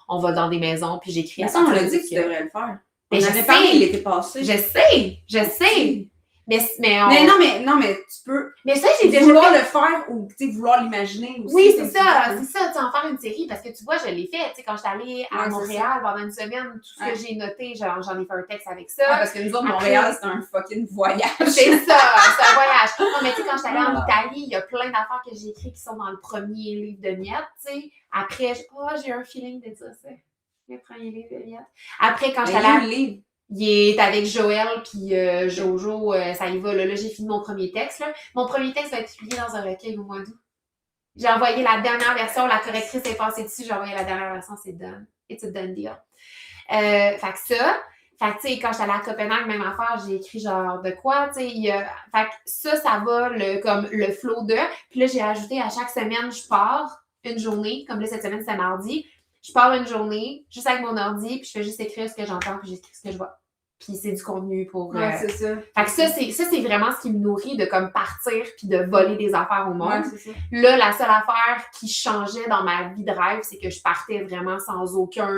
on va dans des maisons, puis j'écris. Mais ça, on l'a dit que tu devrais le faire. Mais on avait parlé l'été passé. Je sais. Non, mais tu peux. Mais ça, j'ai déjà vouloir le faire ou vouloir l'imaginer aussi. Oui, c'est ça, tu sais, en faire une série, parce que tu vois, je l'ai fait, tu sais, quand j'étais allée à Montréal pendant une semaine, tout ce que j'ai noté, j'en ai fait un texte avec ça. Parce que nous autres, Montréal, c'est un fucking voyage. C'est ça, c'est un voyage. Non, mais tu sais, quand j'étais allée en Italie, il y a plein d'affaires que j'ai écrites qui sont dans le premier livre de Miette, tu sais. Après, j'ai un feeling de dire ça. Le premier livre de Miette. Après, quand j'étais allée... Il est avec Joël puis Jojo, ça y va. Là, j'ai fini mon premier texte. Là. Mon premier texte va être publié dans un recueil au mois d'août. J'ai envoyé la dernière version, la correctrice est passée dessus, j'ai envoyé la dernière version, c'est done. It's a done deal. Fait que ça, tu sais, quand j'étais allée à Copenhague, même affaire, j'ai écrit genre de quoi, tu sais. Fait que ça va comme le flow de. Puis là, j'ai ajouté à chaque semaine, je pars une journée, comme là, cette semaine, c'est mardi. Je pars une journée, juste avec mon ordi, puis je fais juste écrire ce que j'entends, puis j'écris ce que je vois. Puis c'est du contenu pour... c'est ça. Fait que ça, c'est vraiment ce qui me nourrit de comme partir puis de voler des affaires au monde. Ouais, c'est ça. Là, la seule affaire qui changeait dans ma vie de rêve, c'est que je partais vraiment sans aucun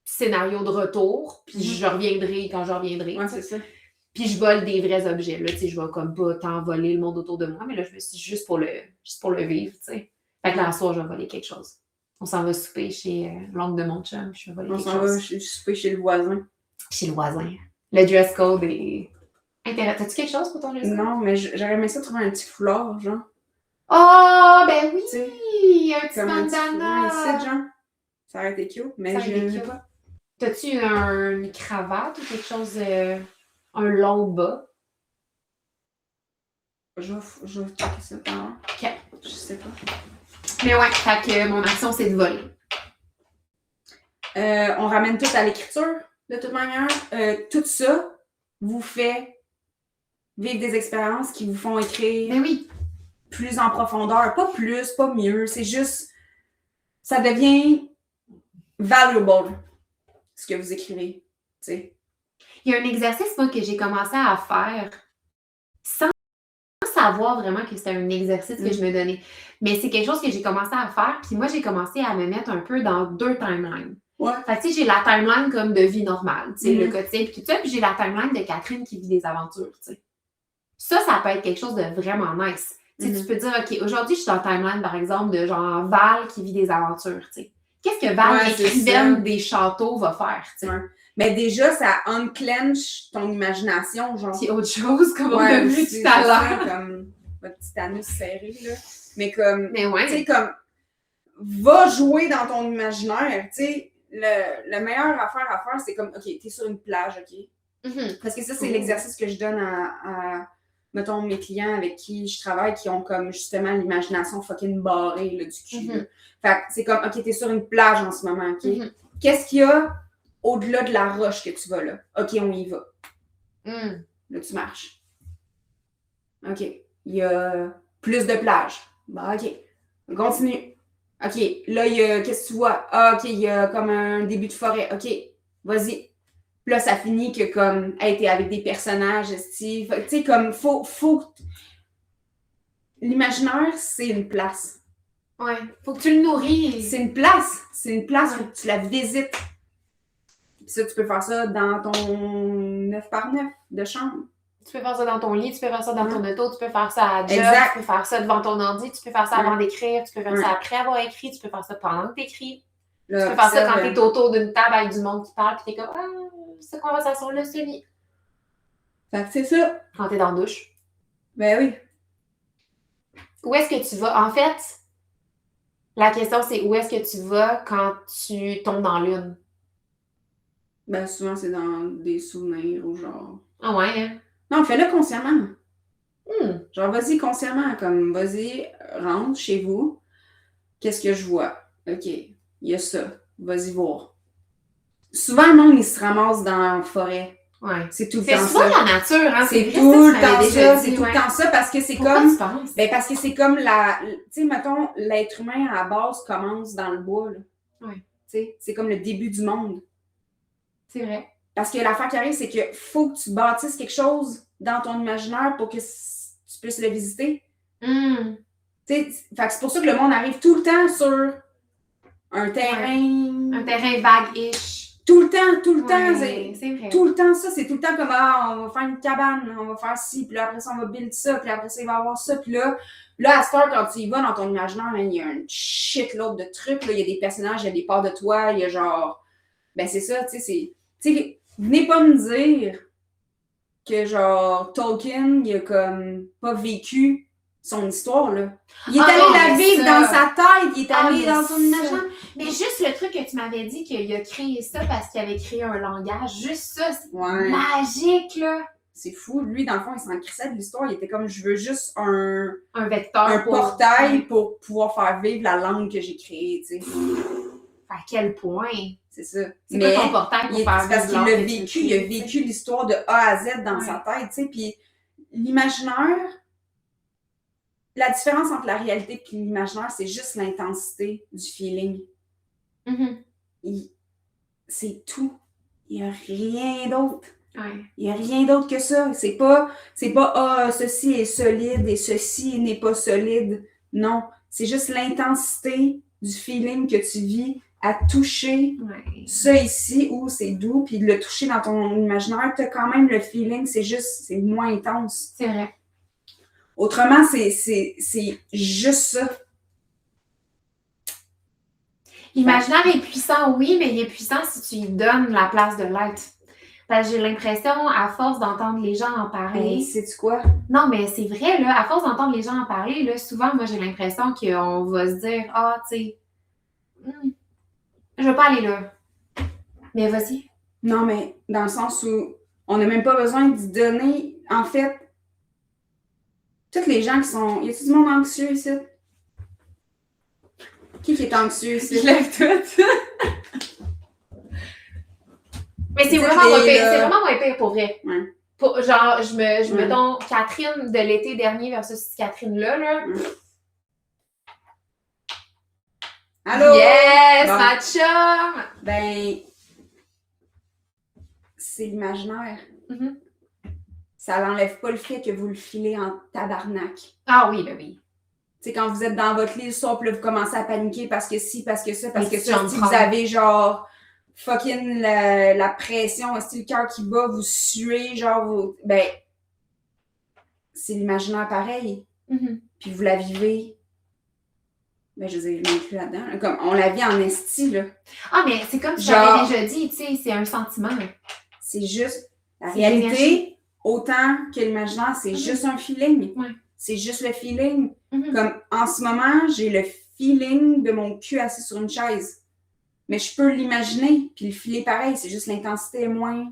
scénario de retour. Puis je reviendrai quand je reviendrai. Ouais, c'est ça. Puis je vole des vrais objets. Là, tu sais, je vais comme pas tant voler le monde autour de moi, mais là, je me suis dit juste pour le vivre, tu sais. Fait que là, ce soir, je vais voler quelque chose. On s'en va souper chez l'oncle de mon chum, je vais voler quelque chose. On s'en va souper chez le voisin. Chez le voisin. Le dress code est intéressant. As-tu quelque chose pour ton dress code? Non, mais j'aurais aimé ça trouver un petit foulard, genre. Oh, ben oui! T'sais, un petit bandana! Ici, genre. Ça aurait été cute, mais je ne pas. T'as-tu une cravate ou quelque chose, un long bas? Je vais checker ça par là. OK. Je sais pas. Mais ouais, fait que mon action, c'est de voler. On ramène tout à l'écriture. De toute manière, tout ça vous fait vivre des expériences qui vous font écrire plus en profondeur. Pas plus, pas mieux. C'est juste, ça devient valuable, ce que vous écrivez. T'sais. Il y a un exercice, moi, que j'ai commencé à faire sans savoir vraiment que c'était un exercice que je me donnais. Mais c'est quelque chose que j'ai commencé à faire. Puis moi, j'ai commencé à me mettre un peu dans 2 timelines. Ouais. Fait que tu sais, j'ai la timeline comme de vie normale, tu sais, le quotidien puis tout ça, puis j'ai la timeline de Catherine qui vit des aventures, tu sais. Ça peut être quelque chose de vraiment nice. Tu sais, tu peux dire, OK, aujourd'hui, je suis dans la timeline, par exemple, de genre Val qui vit des aventures, tu sais. Qu'est-ce que Val, l'écrivaine des châteaux, va faire, tu sais? Ouais. Mais déjà, ça unclenche ton imagination, genre. C'est autre chose, comme on a vu tout à l'heure. Comme votre petit anus serré, là. Mais comme, tu sais, comme, va jouer dans ton imaginaire, tu sais. Le meilleure affaire à faire, c'est comme, OK, t'es sur une plage, OK? Parce que ça, c'est l'exercice que je donne à, mettons, mes clients avec qui je travaille, qui ont comme, justement, l'imagination fucking barrée, là, du cul. Fait que c'est comme, OK, t'es sur une plage en ce moment, OK? Qu'est-ce qu'il y a au-delà de la roche que tu vas là? OK, on y va. Là, tu marches. OK, il y a plus de plage. Bah, OK, on continue. OK, là, il y a, qu'est-ce que tu vois? Ah, OK, il y a comme un début de forêt. OK, vas-y. Puis là, ça finit que comme, hey, t'es avec des personnages, tu sais, comme, faut... L'imaginaire, c'est une place. Ouais, faut que tu le nourris. C'est une place, faut que tu la visites. Puis ça, tu peux faire ça dans ton 9x9 de chambre. Tu peux faire ça dans ton lit, tu peux faire ça dans ton auto, tu peux faire ça à job, tu peux faire ça devant ton ordi, tu peux faire ça avant d'écrire, tu peux faire ça après avoir écrit, tu peux faire ça pendant que t'écris. Tu peux faire ça quand t'es autour d'une table avec du monde qui parle pis t'es comme cette conversation-là se lit. Fait que c'est ça. Quand t'es dans la douche. Ben oui. Où est-ce que tu vas? En fait, la question, c'est où est-ce que tu vas quand tu tombes dans l'une? Ben souvent, c'est dans des souvenirs ou genre... Ah ouais, hein? Non, fais-le consciemment. Genre, vas-y consciemment, comme, vas-y, rentre chez vous. Qu'est-ce que je vois? OK, il y a ça. Vas-y voir. Souvent, le monde, il se ramasse dans la forêt. Ouais. C'est tout le C'est temps souvent ça. la nature, hein? C'est vrai, tout le tu temps m'avais ça. déjà dit, C'est tout ouais. le temps ça parce que c'est Pourquoi comme... tu penses? Ben parce que c'est comme la... Tu sais, mettons, l'être humain, à la base, commence dans le bois, là. Ouais. Tu sais, c'est comme le début du monde. C'est vrai. Parce que l'affaire qui arrive, c'est que faut que tu bâtisses quelque chose dans ton imaginaire pour que tu puisses le visiter. Mm. Fait que c'est pour ça que le monde arrive tout le temps sur un terrain... Un terrain vague-ish. Tout le temps. Ouais, c'est vrai. Tout le temps ça. C'est tout le temps comme, on va faire une cabane, on va faire ci, puis là, après ça, on va build ça, puis après ça, il va y avoir ça, puis là, à cette heure, quand tu y vas dans ton imaginaire, il y a un shitload de trucs, là, il y a des personnages, il y a des parts de toi, il y a genre... Ben c'est ça, tu sais, venez pas me dire que genre Tolkien, il a comme pas vécu son histoire, là. Il est allé la vivre dans sa tête, il est allé dans son imaginaire. Mais juste le truc que tu m'avais dit qu'il a créé ça parce qu'il avait créé un langage, juste ça, c'est magique, là. C'est fou. Lui, dans le fond, il s'en crissait de l'histoire. Il était comme, je veux juste un vecteur. Un portail pour pouvoir faire vivre la langue que j'ai créée, tu sais. À quel point? C'est ça. C'est quoi ton portail pour faire vivre parce qu'il a vécu, il a vécu l'histoire de A à Z dans sa tête, tu sais. Puis l'imaginaire, la différence entre la réalité et l'imaginaire, c'est juste l'intensité du feeling. Mm-hmm. C'est tout. Il n'y a rien d'autre. Ouais. Il n'y a rien d'autre que ça. C'est pas ceci est solide et ceci n'est pas solide. Non. C'est juste l'intensité du feeling que tu vis à toucher ça ici où c'est doux, puis de le toucher dans ton imaginaire, tu as quand même le feeling, c'est moins intense. C'est vrai. Autrement, c'est juste ça. L'imaginaire est puissant, oui, mais il est puissant si tu lui donnes la place de l'être. Parce que j'ai l'impression, à force d'entendre les gens en parler... Sais-tu quoi? Non, mais c'est vrai, là, à force d'entendre les gens en parler, là, souvent, moi, j'ai l'impression qu'on va se dire, tu sais, je veux pas aller là. Mais vas-y. Non, mais dans le sens où on n'a même pas besoin d'y donner, en fait, toutes les gens qui sont... Y a-t-il du monde anxieux ici? Qui est anxieux ici? Je lève tout. Mais c'est vraiment moins pire. C'est vraiment moins pire pour vrai. Ouais. Genre, je me donne Catherine de l'été dernier versus Catherine-là. Allô? Yes, ma chum! Ben, c'est l'imaginaire. Mm-hmm. Ça n'enlève pas le fait que vous le filez en tabarnak. Ah oui, ben oui. Tu sais, quand vous êtes dans votre lit le soir, puis là, vous commencez à paniquer parce que si, parce que ça, parce que ça, si vous avez genre fucking la pression, si le cœur qui bat, vous suez, genre, ben, c'est l'imaginaire pareil. Mm-hmm. Puis vous la vivez. Ben, je veux dire, je m'inclus là-dedans. Là. Comme, on la vit en esti, là. Ah, mais c'est comme tu l'avais déjà dit, tu sais, c'est un sentiment. C'est juste la réalité, autant que l'imaginaire, c'est juste un feeling. Ouais. C'est juste le feeling. Mm-hmm. Comme, en ce moment, j'ai le feeling de mon cul assis sur une chaise. Mais je peux l'imaginer, puis le filer pareil, c'est juste l'intensité est moins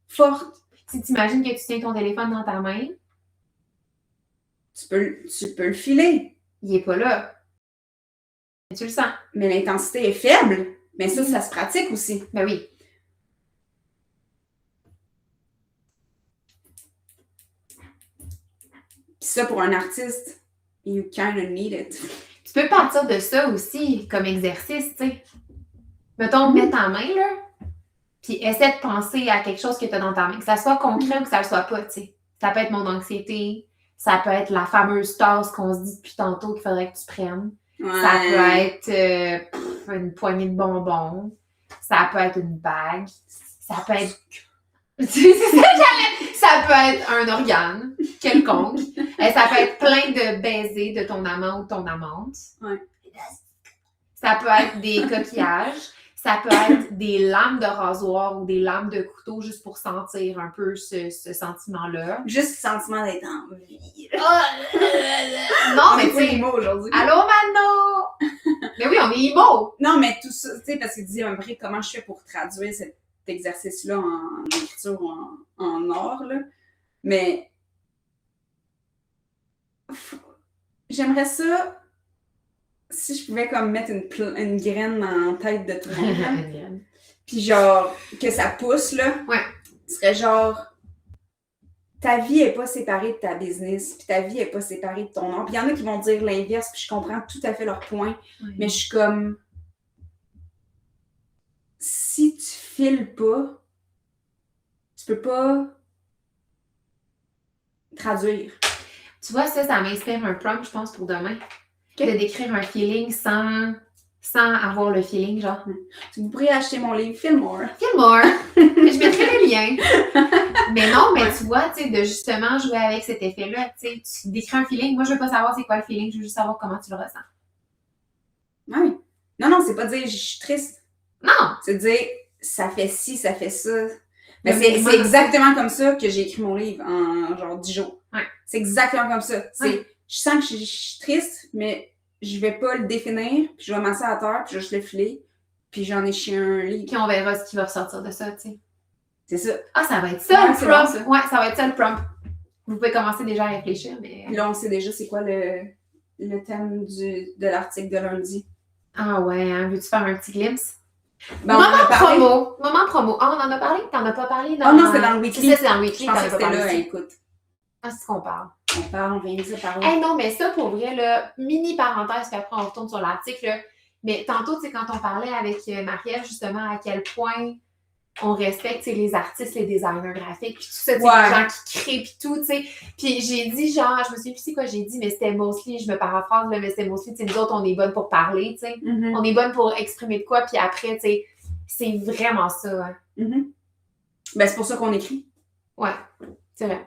forte. Si tu imagines que tu tiens ton téléphone dans ta main, tu peux le filer. Il est pas là. Tu le sens. Mais l'intensité est faible. Mais ça se pratique aussi. Ben oui. Puis ça, pour un artiste, you kind of need it. Tu peux partir de ça aussi comme exercice, tu sais. Mettons, mets ta main, là, puis essaie de penser à quelque chose que tu as dans ta main. Que ça soit concret ou que ça le soit pas, tu sais. Ça peut être mon anxiété, ça peut être la fameuse tasse qu'on se dit depuis tantôt qu'il faudrait que tu prennes. Ouais. Ça peut être une poignée de bonbons. Ça peut être une bague. Ça peut être... Ça peut être un organe quelconque. Ça peut être plein de baisers de ton amant ou ton amante. Ouais. Ça peut être des coquillages. Ça peut être des lames de rasoir ou des lames de couteau juste pour sentir un peu ce sentiment-là. Juste le sentiment d'être en vie. Non, mais tu sais, emo aujourd'hui. Allô, Mano! Mais oui, on est emo! Non, mais tout ça, tu sais, parce qu'il dit un vrai comment je fais pour traduire cet exercice-là en écriture ou en art, là. Mais j'aimerais ça si je pouvais comme mettre une graine en tête de tout le monde. Puis genre, que ça pousse, là. Ouais. Ce serait genre, ta vie est pas séparée de ta business, puis ta vie est pas séparée de ton art. Puis il y en a qui vont dire l'inverse, puis je comprends tout à fait leur point. Mais je suis comme, si tu files pas, tu peux pas traduire. Tu vois, ça m'inspire un prompt, je pense, pour demain. Okay. De décrire un feeling sans avoir le feeling, genre. Vous pourriez acheter mon livre, Feel More. Feel More! Je mettrai le lien. Mais non, mais tu vois, tu sais, de justement jouer avec cet effet-là, tu sais, tu décris un feeling. Moi, je veux pas savoir c'est quoi le feeling, je veux juste savoir comment tu le ressens. Oui. Non, c'est pas dire je suis triste. Non! C'est dire ça fait ci, ça fait ça. Mais c'est exactement comme ça que j'ai écrit mon livre en genre 10 jours. Ouais. C'est exactement comme ça. Je sens que je suis triste, mais je vais pas le définir, puis je vais m'asseoir à terre, puis je vais juste le filer, puis j'en ai chié un livre. Puis on verra ce qui va ressortir de ça, tu sais. C'est ça. Ah, ça va être ça, le prompt. Bon, ouais, ça va être ça, le prompt. Vous pouvez commencer déjà à réfléchir, mais... Là, on sait déjà c'est quoi le thème de l'article de lundi. Ah ouais, hein? Veux-tu faire un petit glimpse? Ben, Moment promo. Ah, on en a parlé? T'en as pas parlé dans... Oh non, c'est dans le weekly. C'est dans le weekly. Je pensais que c'était là, écoute. Ah, c'est ce qu'on parle. On vient de parler. Hey, non, mais ça, pour vrai, là, mini parenthèse, puis après, on retourne sur l'article. Là. Mais tantôt, tu sais, quand on parlait avec Marie-Ève, justement, à quel point on respecte les artistes, les designers graphiques, puis tout ça, les gens qui créent, puis tout, tu sais. Puis j'ai dit, genre, je me souviens plus c'est quoi j'ai dit, mais c'était mostly, je me paraphrase, là, mais c'était mostly, tu sais, nous autres, on est bonnes pour parler, tu sais. On est bonnes pour exprimer de quoi, puis après, tu sais, c'est vraiment ça. Hein. Ben, c'est pour ça qu'on écrit. Ouais, c'est vrai.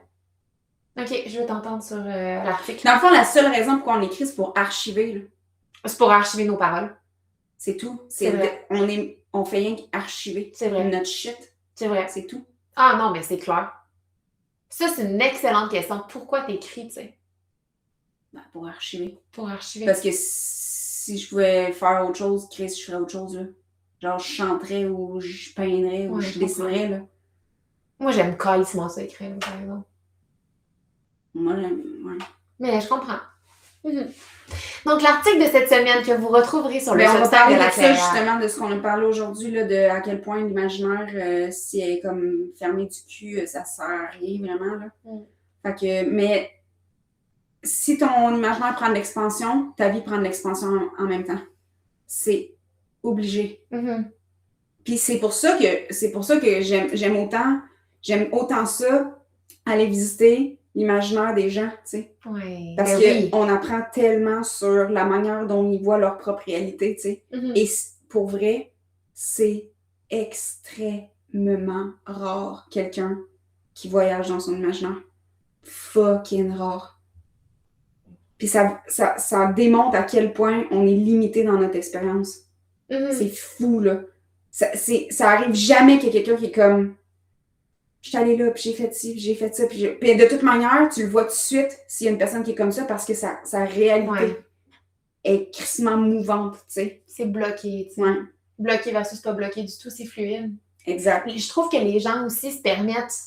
OK, je veux t'entendre sur l'article. Dans le fond, la seule raison pour qu'on écrit, c'est pour archiver. Là. C'est pour archiver nos paroles. C'est tout. C'est vrai. On fait rien qu'archiver. C'est vrai. Notre shit. C'est vrai. C'est tout. Ah non, mais c'est clair. Ça, c'est une excellente question. Pourquoi t'écris, tu sais? Ben, pour archiver. Pour archiver. Parce que si je pouvais faire autre chose, Chris, je ferais autre chose, là. Genre, je chanterais ou je peindrais ou je dessinerais, là. Moi, j'aime calissement ça écrire, par exemple. Moi, j'aime, ouais. Mais je comprends. Donc, l'article de cette semaine que vous retrouverez sur le Substack de la Clairière. On va parler de ça, justement, de ce qu'on a parlé aujourd'hui, là, de à quel point l'imaginaire, si elle est comme fermée du cul, ça sert à rien, vraiment, là. Fait que, mais si ton imaginaire prend de l'expansion, ta vie prend de l'expansion en même temps. C'est obligé. Puis c'est pour ça que j'aime autant ça, aller visiter l'imaginaire des gens, tu sais. Oui. Parce qu'on apprend tellement sur la manière dont ils voient leur propre réalité, tu sais. Et pour vrai, c'est extrêmement rare quelqu'un qui voyage dans son imaginaire. Fucking rare. Puis ça démontre à quel point on est limité dans notre expérience. C'est fou, là. Ça arrive jamais qu'il y ait quelqu'un qui est comme... Je suis allée là, puis j'ai fait ci, puis j'ai fait ça, puis de toute manière, tu le vois tout de suite s'il y a une personne qui est comme ça, parce que sa réalité est crissement mouvante, tu sais. C'est bloqué, tu sais. Bloqué versus pas bloqué du tout, c'est fluide. Exact. Je trouve que les gens aussi se permettent...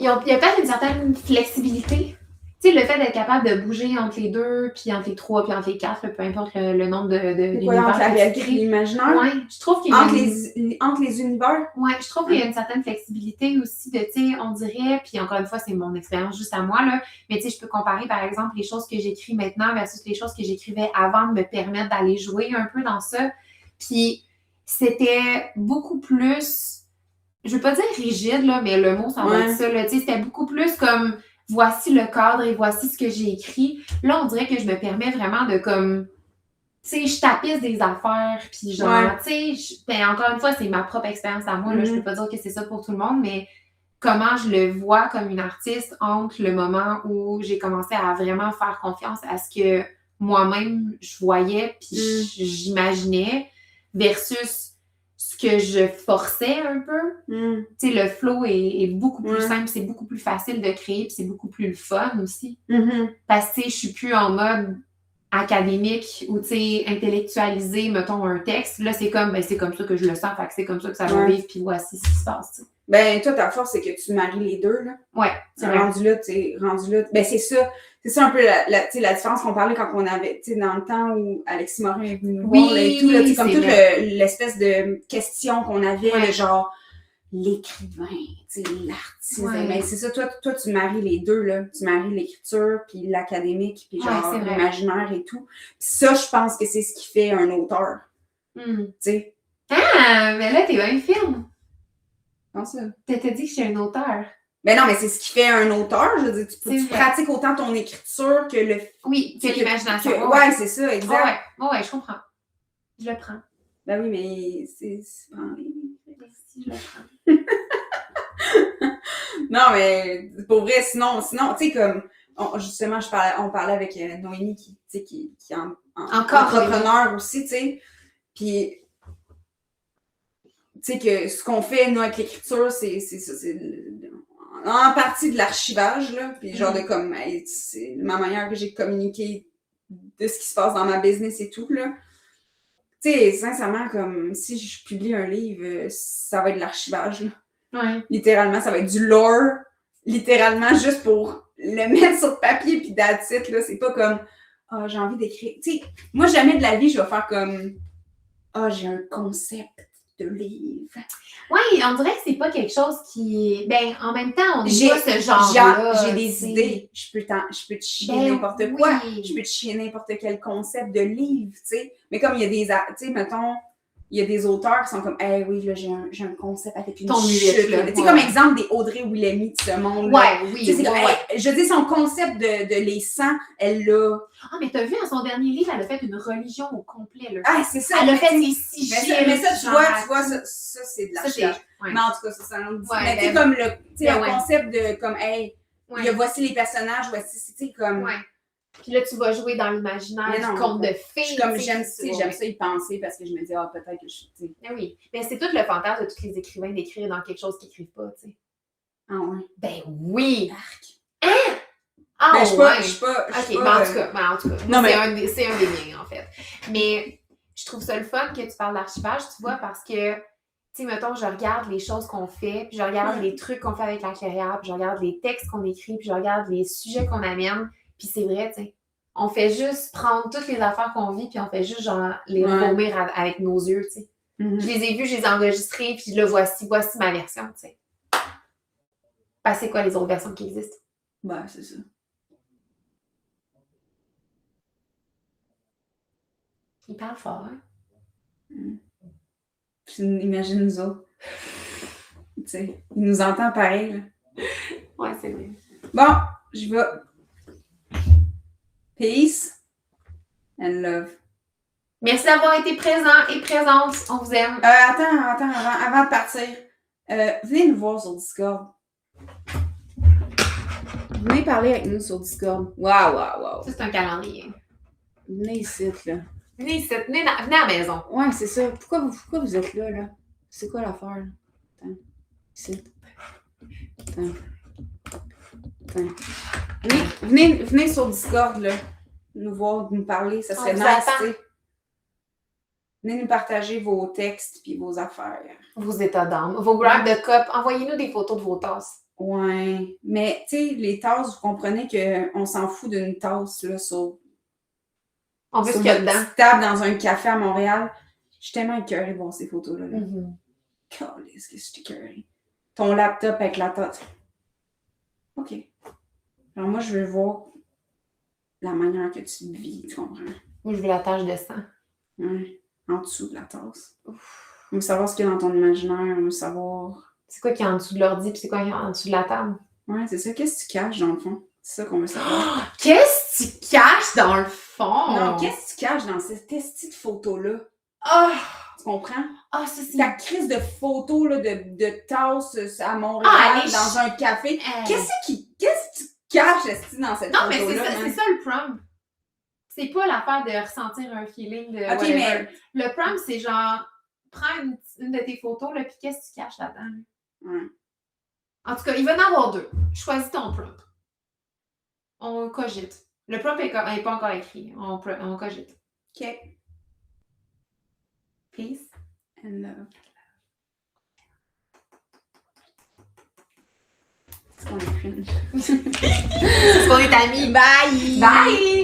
Il y a peut-être une certaine flexibilité. Tu sais, le fait d'être capable de bouger entre les 2, puis entre les 3, puis entre les 4, peu importe le nombre de l'univers. Entre la réalité et l'imaginaire? Oui, je trouve qu'il y a entre les univers? Oui, je trouve qu'il y a une certaine flexibilité aussi de, tu sais, on dirait, puis encore une fois, c'est mon expérience juste à moi, là, mais tu sais, je peux comparer, par exemple, les choses que j'écris maintenant versus les choses que j'écrivais avant de me permettre d'aller jouer un peu dans ça. Puis, c'était beaucoup plus, je veux pas dire rigide, là, mais le mot, ça va être ça, là, tu sais, c'était beaucoup plus comme... Voici le cadre et voici ce que j'ai écrit. Là, on dirait que je me permets vraiment de comme... Tu sais, je tapisse des affaires, puis genre, tu sais, ben, encore une fois, c'est ma propre expérience à moi, là, je peux pas dire que c'est ça pour tout le monde, mais comment je le vois comme une artiste entre le moment où j'ai commencé à vraiment faire confiance à ce que moi-même, je voyais, puis j'imaginais, versus ce que je forçais un peu. Mm. Tu sais, le flow est beaucoup plus Ouais. simple, c'est beaucoup plus facile de créer, puis c'est beaucoup plus le fun aussi. Mhm. Parce que, tu sais, je suis plus en mode académique ou, tu sais, intellectualiser, mettons, un texte. Là, c'est comme, ben, c'est comme ça que je le sens, fait que c'est comme ça que ça va Ouais. vivre, puis voici ce qui se passe, tu sais. Ben, toi, ta force, c'est que tu maries les deux, là. Ouais, c'est vrai. Rendu là, ben c'est ça un peu la différence qu'on parlait quand on avait, tu sais, dans le temps où Alexis Morin est venu nous voir, là, et tout, là, tu sais, comme toute l'espèce de question qu'on avait, Ouais. là, genre, l'écrivain, tu sais, l'artiste, Ouais. mais c'est ça, toi, tu maries les deux, là, tu maries l'écriture, puis l'académique, puis genre, c'est vrai. l'imaginaire et tout, puis ça, je pense que c'est ce qui fait un auteur, tu sais. Ah, mais là, t'es bien firme. Comment ça? T'as dit que j'étais un auteur. Ben non, mais c'est ce qui fait un auteur. Je veux dire, tu vrai. pratiques autant ton écriture que le... Oui, que l'imagination. Ouais, c'est ça, exact. Ouais, je comprends. Je le prends. Ben oui, mais c'est... Merci, je le prends. Non, mais pour vrai, sinon tu sais, comme... justement, on parlait avec Noémie qui est entrepreneur aussi, tu sais. Puis... Tu sais que ce qu'on fait, nous, avec l'écriture, c'est en partie de l'archivage, là, puis genre de comme, c'est ma manière que j'ai communiqué de ce qui se passe dans ma business et tout, là. Tu sais, sincèrement, comme, si je publie un livre, ça va être de l'archivage, là. Ouais. Littéralement, ça va être du lore, littéralement, juste pour le mettre sur papier, puis that's it, là. C'est pas comme, j'ai envie d'écrire. Tu sais, moi, jamais de la vie, je vais faire comme, j'ai un concept de livre. Oui, on dirait que c'est pas quelque chose qui... Ben, en même temps, on n'est pas ce genre-là. J'ai des idées. Je peux te chier n'importe quoi. Je peux te chier n'importe quel concept de livre, tu sais. Mais comme il y a des... Tu sais, mettons, il y a des auteurs qui sont comme, oui, là, j'ai un concept avec une chute. Tu sais, comme exemple des Audrey Willemy de ce monde. Ouais, oui. Je dis, son concept de les sangs, elle l'a... Ah, mais t'as vu, à son dernier livre, elle a fait une religion au complet, là. Ah, c'est ça. Elle a fait ses sigils. Mais ça, tu vois, ça, c'est de l'archivage. Ouais. Mais en tout cas, ça, c'est un autre. Ouais, mais tu sais, comme le concept de, comme, il y a voici les personnages, voici, tu sais, comme... Ouais. Puis là, tu vas jouer dans l'imaginaire du conte de fées. Comme j'aime ça y penser parce que je me dis, peut-être que je suis, tu sais. Oui, mais c'est tout le fantasme de tous les écrivains d'écrire dans quelque chose qu'ils n'écrivent pas, tu sais. Ah ouais? Ben oui! Arc. Hein? Ah ben, ouais! Je suis pas... OK, ben en tout cas. Non, mais... c'est un des miens, en fait. Mais je trouve ça le fun que tu parles d'archivage, tu vois, parce que, tu sais, mettons, je regarde les choses qu'on fait, puis je regarde les trucs qu'on fait avec la clairière, puis je regarde les textes qu'on écrit, puis je regarde les sujets qu'on amène, puis c'est vrai, tu sais. On fait juste prendre toutes les affaires qu'on vit, puis on fait juste, genre, les vomir avec nos yeux, tu sais. Mm-hmm. Je les ai vus, je les ai enregistrés, puis là, voici ma version, tu sais. Ben, c'est quoi les autres versions qui existent? Ben, c'est ça. Il parle fort, hein? Imagine nous autres. Tu sais, il nous entend pareil, là. Ouais, c'est vrai. Bon, je vais... Peace and love. Merci d'avoir été présent et présente. On vous aime. Attends, avant de partir. Venez nous voir sur Discord. Venez parler avec nous sur Discord. Wow. Ça, c'est un calendrier. Venez ici, là. Venez ici, venez à la maison. Ouais, c'est ça. Pourquoi vous êtes là, là? C'est quoi l'affaire, là? Attends. Ici. Attends. Venez sur Discord, là. Nous voir, nous parler. Ça serait nice, tu sais. Venez nous partager vos textes puis vos affaires. Vos états d'âme, vos grabs de cup. Envoyez-nous des photos de vos tasses. Ouais. Mais, tu sais, les tasses, vous comprenez qu'on s'en fout d'une tasse, là, sur... On veut ce qu'il y a dedans. Une table dans un café à Montréal. Je suis tellement écœurée de voir ces photos-là. Là. Calisse, que je suis écœurée. Ton laptop avec la tête. OK. Alors moi, je veux voir la manière que tu vis, tu comprends? Moi, je veux la tache de sang. Ouais. En dessous de la tasse. On veut savoir ce qu'il y a dans ton imaginaire. On veut savoir... C'est quoi qui est en dessous de l'ordi puis c'est quoi qui est en dessous de la table? Ouais, c'est ça. Qu'est-ce que tu caches, dans le fond? C'est ça qu'on veut savoir. Oh, qu'est-ce que tu caches dans le fond? Non, qu'est-ce que tu caches dans cette petite photo-là? Tu comprends? Ça, c'est... Ta crise de photos là, de tasses à Montréal, dans un café. Qu'est-ce que tu caches, esti, dans cette photo-là? Non, mais c'est ça le prom. C'est pas l'affaire de ressentir un feeling de... OK, mais... Le prom, c'est genre... prends une de tes photos, là, puis qu'est-ce que tu caches là-dedans? Ouais. En tout cas, il va y en avoir 2. Choisis ton prompt. On cogite. Le prompt n'est pas encore écrit. On cogite. OK. Peace and love. C'est qu'on est cringe. C'est qu'on est amis. Bye! Bye!